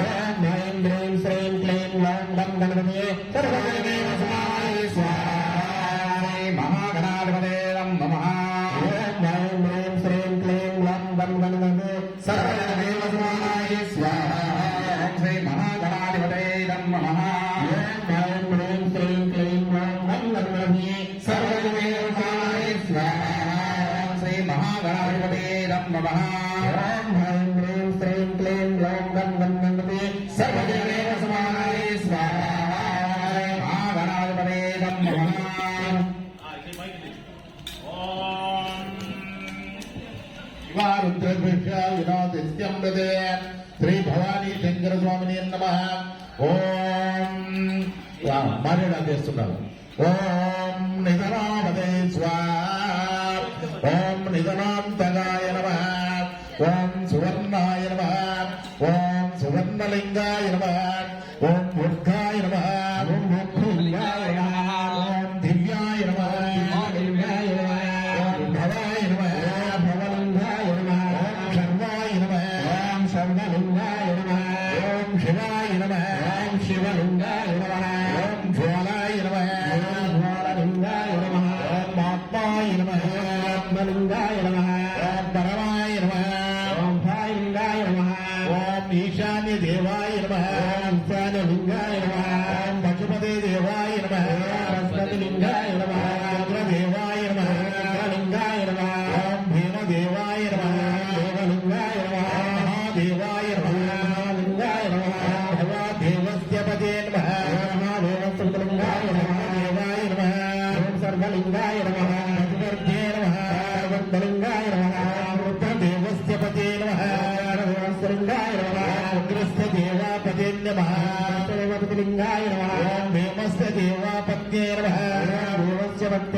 ఓం హ్రీం క్లీం శ్రీం క్లీం వం గం గణపతే సర్వగణమే వసుమానాయ స్వాహా శ్రీ మహాగణాధిపతయే నమః ఓం హ్రీం క్లీం శ్రీం క్లీం వం గం గణపతే సర్వగణమే వసుమానాయ స్వాహా ఓం శ్రీ మహాగణాధిపతయే నమః ఓం హ్రీం క్లీం శ్రీం క్లీం వం గం గణపతే సర్వగణమే వసుమానాయ స్వాహా ఓం శ్రీ మహాగణాధిపతయే నమః ఓం హ్రీం క్లీం శ్రీం క్లీం వం గం గణపతే సర్వగణమే వసుమానాయ స్వాహా మహాగణాధిపతయే నమః శివారుద్రభిష వినోదిత్యం హృదే శ్రీ భవానీ శంకర స్వామిని నమః ఓం మారేడు అందిస్తున్నారు ఓం నిధనామదే స్వాహ ఓం నిధనాంతగాయ నమః ఓం సువర్ణాయ నమః ఓం సువర్ణలింగాయ నమః ఓం ఊర్ధ్వాయ నమః ఓం ఊర్ధ్వలింగాయ నమః ఓం దివ్యాయ నమః దివ్యాయ నమః ఓం భవాయ నమః భవలింగాయ నమః ఓం శర్వాయ నమః ఓం శర్వలింగాయ నమః ఓం శివాయ నమః ఓం శివలింగాయ నమః ఓం జ్వాలాయ నమః ఓం జ్వాలలింగాయ నమః ఓం ఆత్మాయ నమః ఆత్మలింగాయ నమః ఓం పరమాయ నమః ఓం భాయింగాయ నమః ఓం ఈశాన్య దేవాయ నమః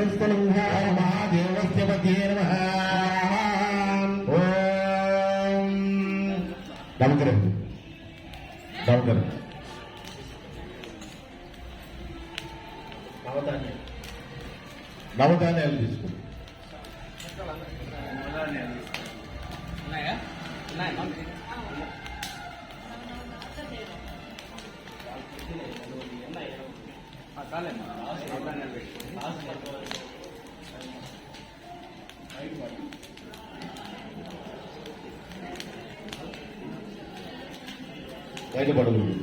महादेवस्तलिङ्गाय महादेवस्य पत्ये नमः ओम नमस्कारं नमस्कारं అవతాన్ని నవధాన్యాలు తీసుకో బయటపడకూడదు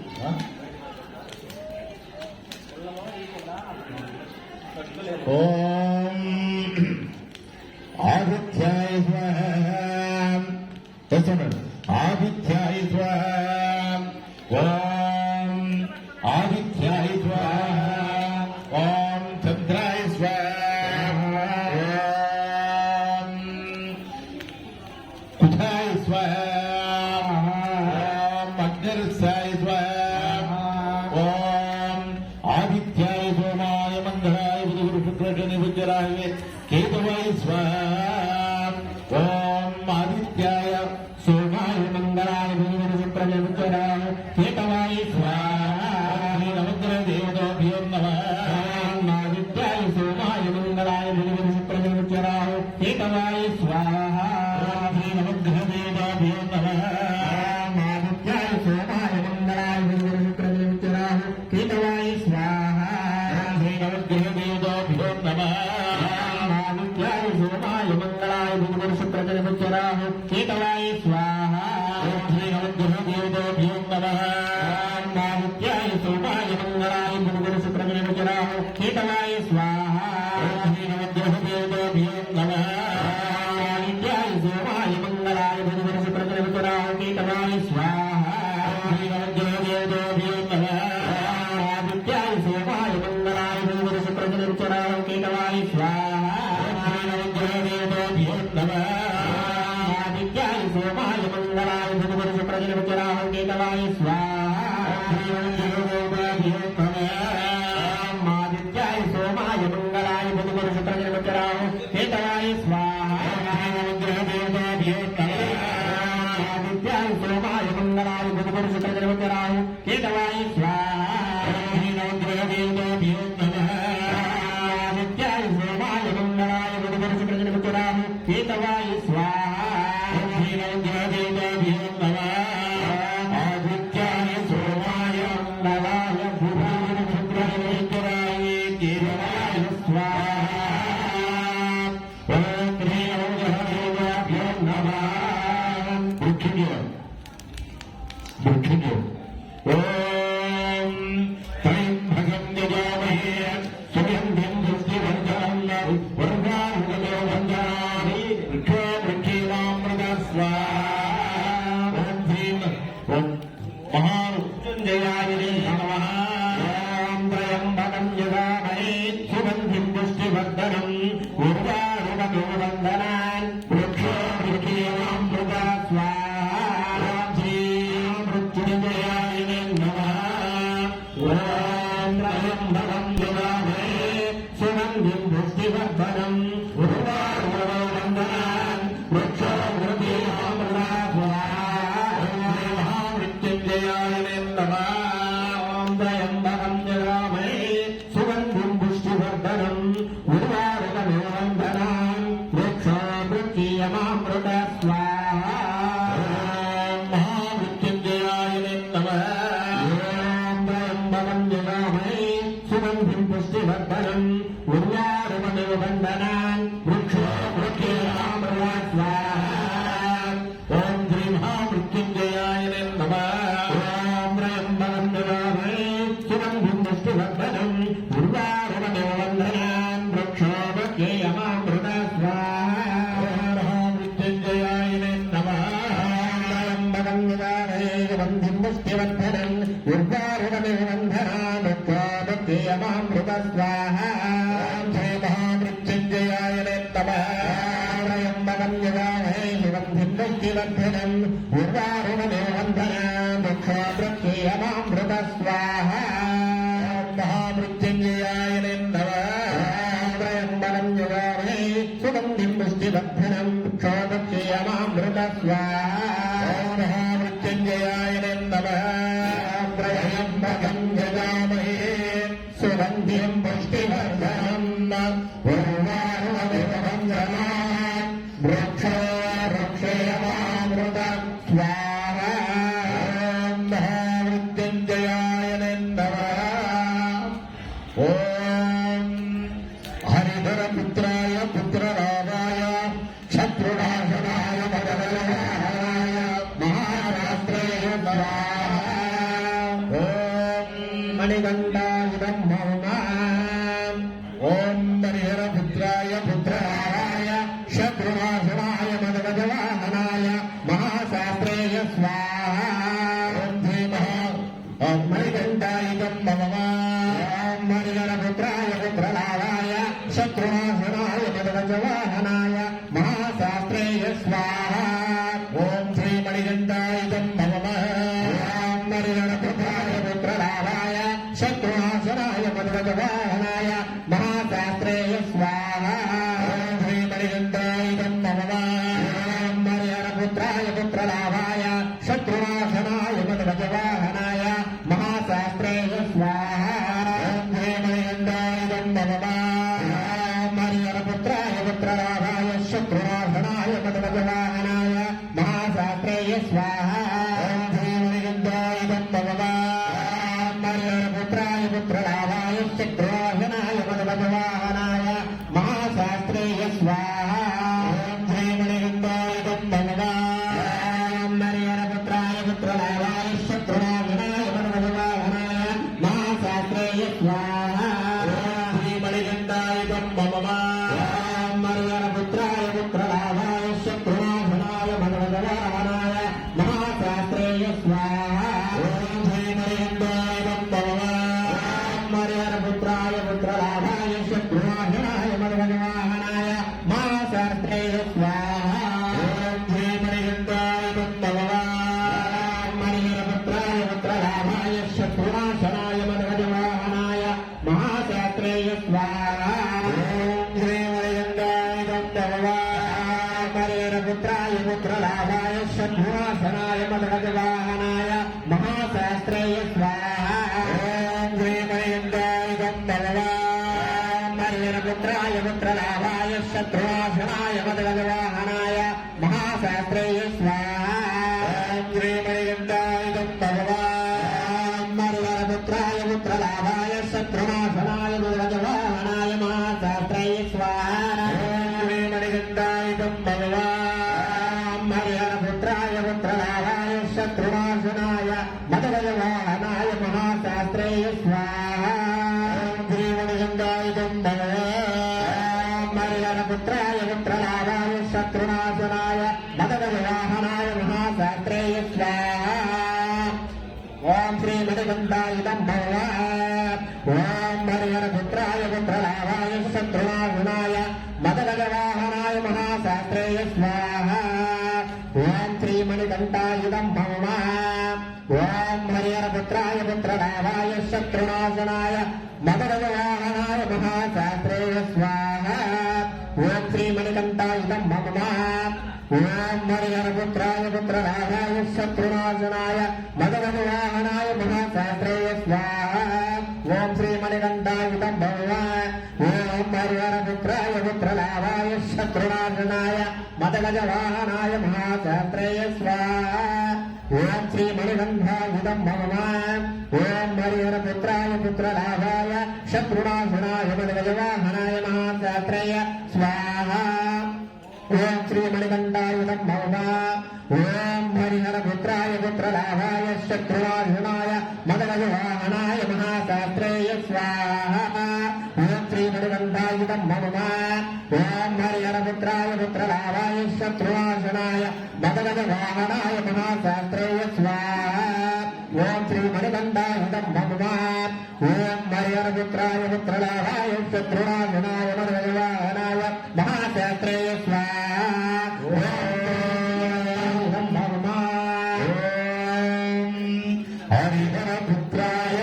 ఓం ఆదిత్యాయ స్వాహ చేస్తున్నాడు ఆదిత్యాయ స్వాహ ఓం ఆదిత్యాయ స్వాహ ఓం చంద్రాయ స్వాహ ఓం కుధాయ స్వాహ ఓం అగ్నిరసాయ స్వాహ ఓం ఆదిత్యాయ సోమాయ మంగళాయ బుధ శుక్ర నిబుద్ధరాయ కేతవాయ స్వాహ ఓం ఆదిత్యాయ సోమాయ మంగళాయ బుధ శుక్ర నిబుద్ధరాయ కేతవాయ స్వాహ నవగ్ర దేవతాభ్యో నమః ఆదిత్యాయ సోమాయ మంగళాయ బుధ శుక్ర నిబుద్ధరాయ కేతవాయ స్వాహ నవగ్ర దేవతాభ్యో నమః ఆదిత్యాయ సోమాయ మంగళాయ బుధ శుక్ర నిబుద్ధరాయ కేతవాయ స్వాహ నవగ్ర దేవతాభ్యో నమః ఆదిత్యాయ సోమాయ మంగళాయ బుధ శుక్ర నిబుద్ధరాయ కేతవాయ స్వాహ నవగ్ర దేవతాభ్యో నమః ఆదిత్యాయ సోమాయ మంగళాయ బుధ శుక్ర నిబుద్ధరాయ కేతవాయ స్వాహ నవగ్ర దేవతాభ్యో నమః ఆదిత్యాయ సోమాయ మంగళాయ బుధ శుక్ర నిబుద్ధరాయ కేతవాయ స్వాహ నవగ్ర దేవతాభ్యో నమః ఆదిత్యాయ సోమాయ మంగళాయ బుధ శుక్ర నిబుద్ధరాయ కేతవాయ స్వాహ నవగ్ర దేవతాభ్యో నమః ఆదిత్యాయ సోమాయ మంగళాయ బుధ శుక్ర నిబుద్ధరాయ కేతవాయ స్వాహ నవగ్ర దేవతాభ్యో నమః ఆదిత్యాయ సోమాయ మంగళాయ బుధ శుక్ర నిబుద్ధరాయ కేతవాయ స్వాహ నవగ్ర దేవతాభ్యో నమః ఆదిత్యాయ సోమాయ మంగళాయ బుధ శుక్ర నిబుద్ధరాయ కేతవాయ స్వాహ నవగ్ర దేవతాభ్యో నమః ఆదిత్యాయ సోమాయ మంగళాయ బుధ శుక్ర నిబుద్ధరాయ కేతవాయ స్వాహ నవగ్ర దేవతాభ్యో నమః ఆదిత్యాయ సోమాయ మంగళాయ బుధ శుక్ర నిబుద్ధరాయ కేతవాయ స్వాహ ఓం శ్రీ నవగ్ర దేవతాభ్యో నమః మృత్యుంజయ ఓం త్రయంబకం యజామహే సుగంధిం పుష్టివర్ధనం వర్గానుగతో వందనామి వృక్షోవృక్షేవామృత స్వాహ ఓం శ్రీం ఓం మహామృత్యుంజయాయ నమః ఓం త్రయంబకం యజామహే సుగంధిం పుష్టివర్ధనం వర్గానుగతో వందనామి వృక్షోవృక్షేవామృత స్వాహ మృత్యుంజయాయ నమః ఓం త్రయంబకం యజామహే సుగంధిం పుష్టివర్ధనం ఉర్వారుకతో వందనామి వృక్షోవృక్షేవామృత స్వాహ మహామృత్యుంజయాయ నమః ఓం త్రయంబకం యజామహే సుగంధిం పుష్టివర్ధనం ఉర్వారుకతో వందనామి వృక్షోవృక్షేవామృత స్వాహ మహామృత్యుంజయాయ నమః ఓం త్రయంబకం యజామహే సుగంధిం పుష్టివర్ధనం ఉర్వారుకతో వందనామి వృక్షోవృక్షేవామృత స్వాహ ఓం శ్రీ మహామృత్యుంజయాయ నమః ఓం త్రయంబకం యజామహే సుగంధిం పుష్టివర్ధనం ఉర్వారుకతో వందనామి వృక్షోవృక్షేవామృత స్వాహ మహామృత్యుంజయాయ నమః త్రయంబకం యజామహే సుగంధిం పుష్టివర్ధనం ఉర్వారుకతో వందనామి వృక్షోవృక్షేవామృత స్వాహ శ్రీ మహామృత్యుంజయాయ నమః త్రయంబకం యజామహే సుగంధిం పుష్టివర్ధనం ఉర్వారుకతో వందనామి వృక్షోవృక్షేవామృత స్వాహ మహామృత్యుంజయాయ నమః త్రయంబకం మృత్యుంజయాయ నమః త్రయంబకం యజామహే సుగంధిం పుష్టివర్ధనం వృక్షేయమామృత స్వాహా మృత్యుంజయాయ నమః ఓం హరిధర పుత్రాయ పుత్రరావాయ శత్రునాశనాయ భగవతాయ మహారాత్రేయ ఓం మణికంఠాయుధం మౌనా ఓం హరిహర పుత్రాయ పుత్రరావాయ శత్రునాశనాయ భగవతవాహనాయ మహాశాస్త్రేయ స్వాహా ఓం శ్రీ మణికంఠాయుధం మమ హరిహర పుత్రాయ పుత్రలావాయ శత్రునాశనాయ మదగజవాహనాయ మహాశాస్త్రేయ స్వాహా ఓం శ్రీ మణికంఠాయుధం నమః హరిహర పుత్రాయ పుత్రలావాయ శత్రునాశనాయ మదగజవాహనాయ మహాశాస్త్రేయ స్వాహా ఓం శ్రీ మణికంఠాయుధం నమః హరిహర పుత్రాయ పుత్రలావాయ శత్రునాశనాయ మదగజవాహనాయ మహాశాస్త్రేయ స్వాహా హరిహర పుత్రాయ పుత్రలాభాయ శత్రునాశనాయ మదగజవాహనాయ మహాశాస్త్రేయ స్వాహా హరిహర పుత్రాయ పుత్రలాభాయ శత్రునాశనాయ మదగజవాహనాయ మహాశాస్త్రేయ స్వాహా హరిహర పుత్రాయ పుత్రలాభాయ శత్రునాశనాయ మదగజవాహనాయ మహాశాస్త్రేయ స్వాహా మణికంఠాయుధం మమ హరిహర పుత్రాయ పుత్రలాభాయ శత్రునాశనాయ మదగజవాహనాయ మహాశాస్త్రేయ స్వాహా మణికంఠాయుధం మమ హరిహర పుత్రాయ పుత్రలాభాయ శత్రునాశనాయ మదగజవాహనాయ మహాశాస్త్రేయ స్వాహా మణికంఠాయుధం మమ హరిహర పుత్రాయ పుత్రలాభాయ శత్రునాశనాయ మదగజవాహనాయ మహాశాస్త్రేయ స్వాహా హరిహర పుత్రాయ పుత్రలాభాయ శత్రునాశనాయ మదగజవాహనాయ మహాశాస్త్రేయ స్వాహా హరిహర పుత్రాయ పుత్రలాభాయ శత్రునాశనాయ మదగజవాహనాయ మహాశాస్త్రేయ స్వాహా హరిహర పుత్రాయ పుత్రలాభాయ శత్రునాశనాయ మదగజవాహనాయ మహాశాస్త్రేయ స్వాహా మణికంఠాయుధం హరిహర పుత్రాయ పుత్రలాభాయ శత్రునాశనాయ మదగజవాహనాయ మహాశాస్త్రేయ స్వాహా మణికంఠాయుధం హరిహర పుత్రాయ పుత్రలాభాయ శత్రునాశనాయ మదగజవాహనాయ మహాశాస్త్రేయ స్వాహా ఓం శ్రీ మణికంఠాయుధం ఓం హరిహర పుత్రాయ పుత్రలాభాయ శత్రునాశనాయ మదగజవాహనాయ మహాశాస్త్రేయ స్వాహా ఓం శ్రీ మణికంఠాయుధం ఓం హరిహర పుత్రాయ పుత్రలాభాయ శత్రునాశనాయ మదగజవాహనాయ మహాశాస్త్రేయ స్వాహా ఓం శ్రీ మణికంఠాయుధం ఓం హరిహర పుత్రాయ పుత్రలాభాయ శత్రునాశనాయ మదగజవాహనాయ మహాశాస్త్రేయ స్వాహా ఓం శ్రీ మణికంఠాయుధం ఓం హరిహర పుత్రాయ పుత్రలాభాయ శత్రునాశనాయ మదగజవాహనాయ మహాశాస్త్రేయ స్వాహా ఓం శ్రీ మణికంఠాయుధం ఓం హరిహర పుత్రాయ పుత్రలాభాయ శత్రునాశనాయ మదగజవాహనాయ మహాశాస్త్రేయ స్వాహా ఓం శ్రీ మణికంఠాయుధం ఓం హరిహర పుత్రాయ పుత్రలాభాయ శత్రునాశనాయ మదగజవాహనాయ మహాశాస్త్రేయ స్వాహా ఓం శ్రీ మణికంఠాయుధం ఓం హరిహర పుత్రాయ పుత్రలాభాయ శత్రునాశనాయ మదగజవాహనాయ మహాశాస్త్రేయ స్వాహా ఓం శ్రీ మణికంఠాయుధం ఓం హరిహర పుత్రాయ పుత్రలాభాయ శత్రునాశనాయ మదగజవాహనాయ మహాశాస్త్రేయ స్వాహా హరిహర పుత్రాయ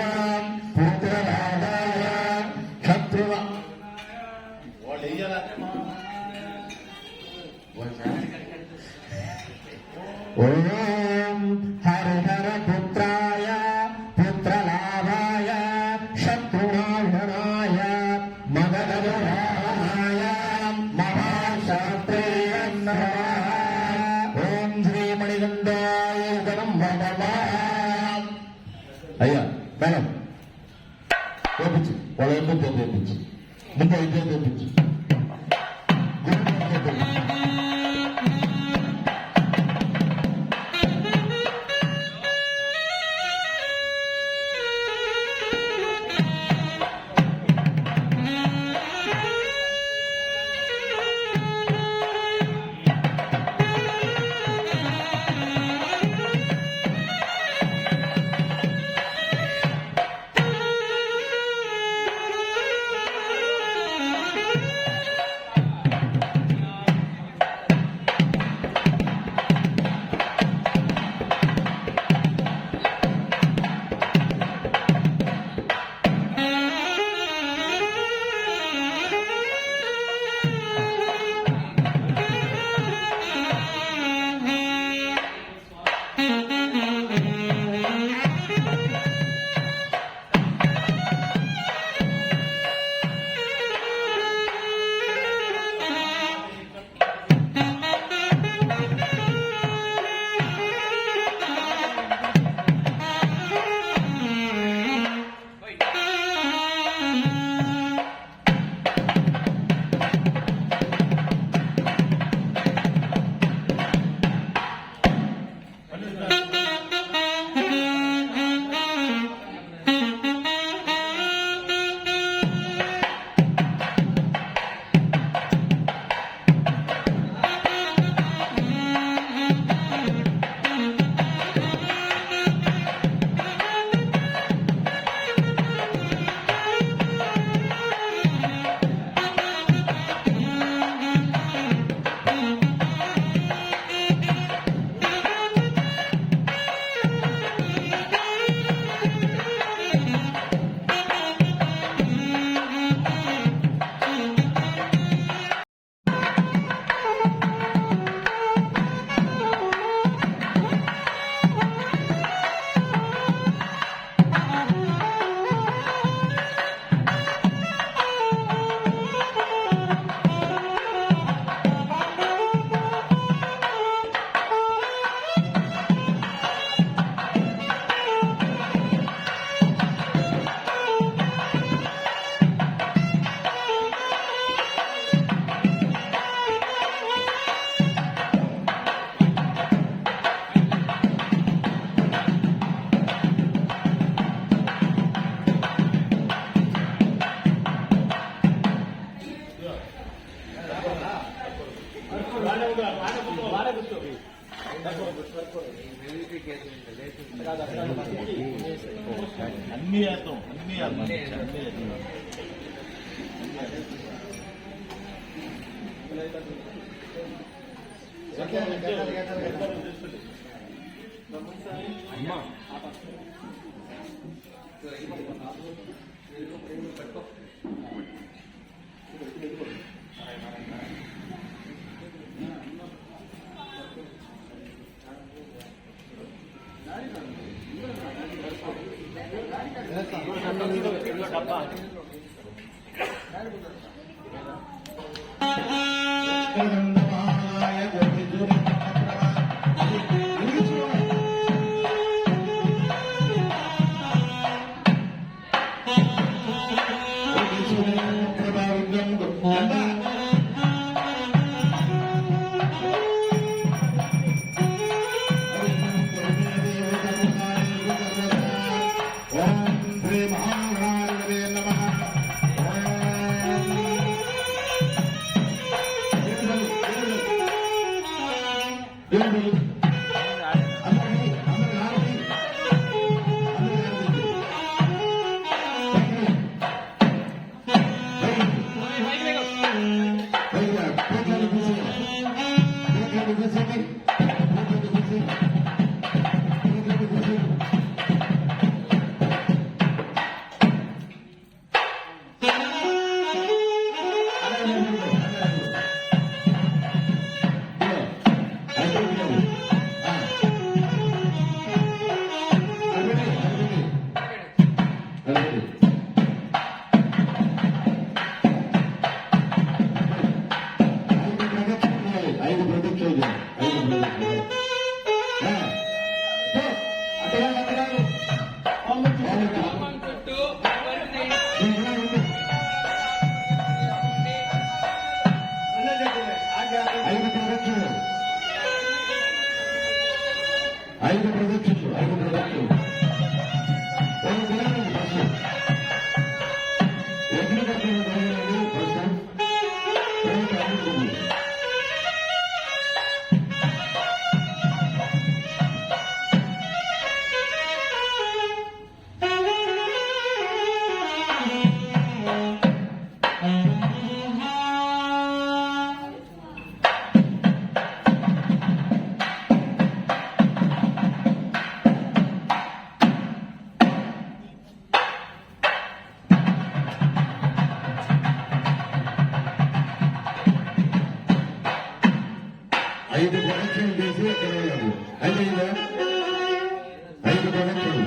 పుత్రలాభాయ శత్రువ ఓం హరిహర పుత్రాయ పుత్రలాభాయ శత్రునాశనాయ మగధరాయ మహాశాస్త్రే నమః. ఓం శ్రీమణిగంధాయ నమః. అయ్యా మేడం తెప్పించు వాళ్ళ ఎందుకు తెప్పించు ముందు అయితే తెప్పించు అన్ని వేస్తాం అన్ని అమ్మా ఓం శ్రీ మహాగణాధిపతయే నమః. 5 ప్రదక్షిణలు 5 ప్రదక్షిణలు ఒక దినానికి బస్సు యజ్ఞపత్రులు జరిగినది బస్సు తర్వాత అడుగుతుంది. ఐదు ప్రదక్షిణలు చేసి అక్కడ వెళ్ళాలి. అయితే 5 ప్రదక్షిణలు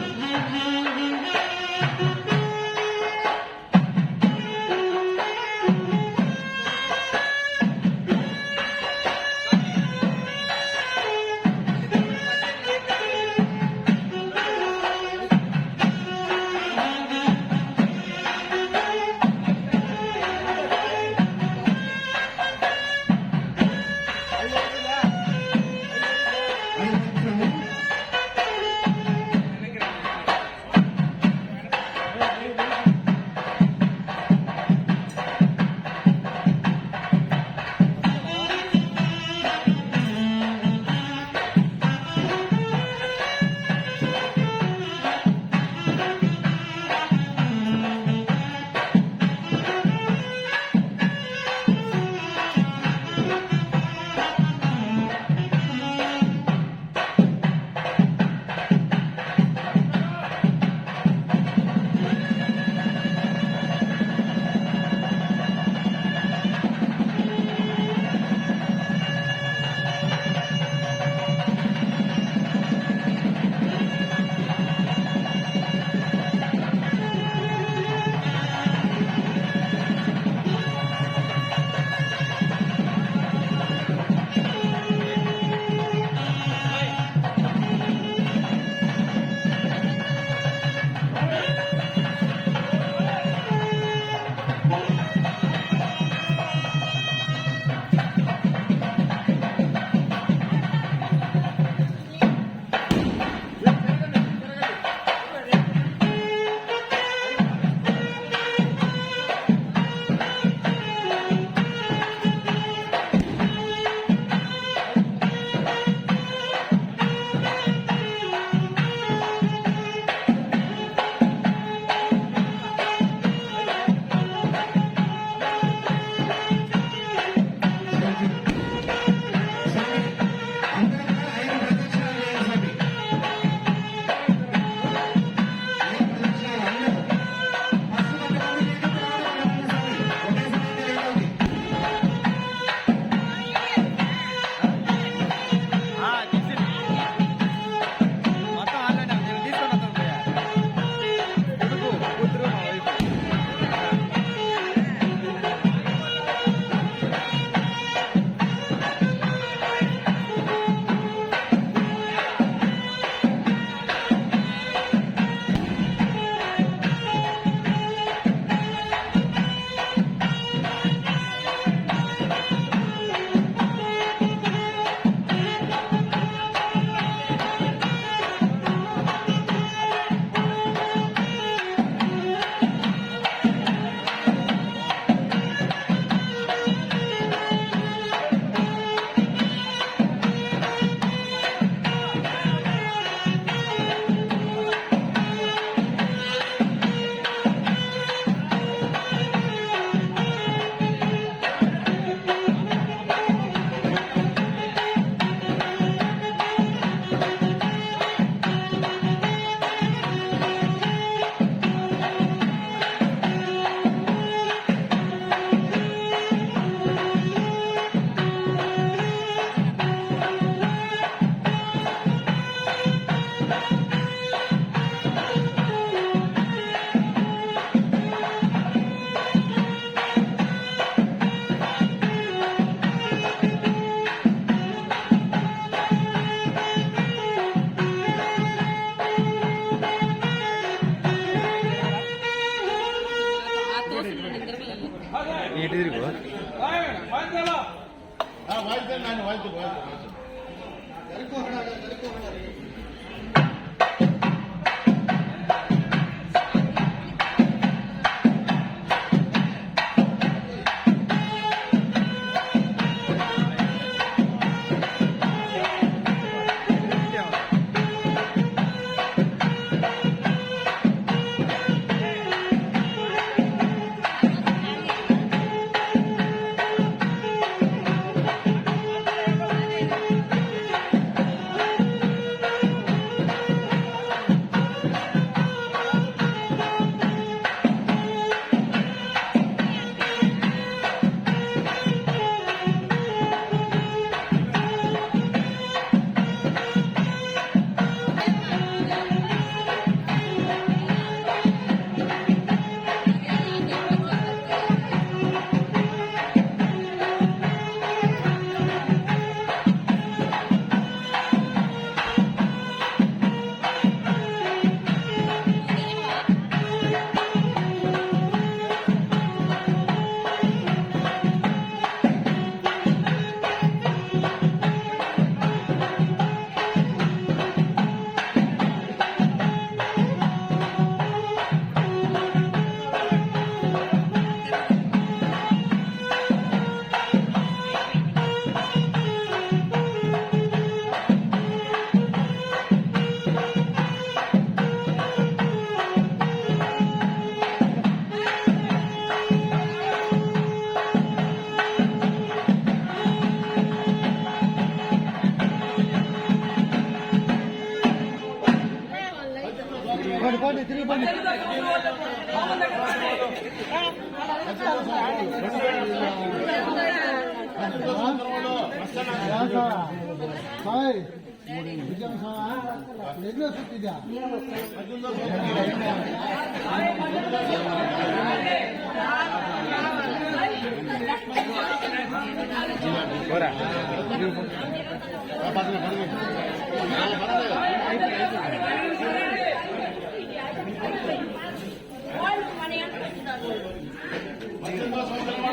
వాయిద్దాన్ని వాయిద్దు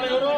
ఎవరు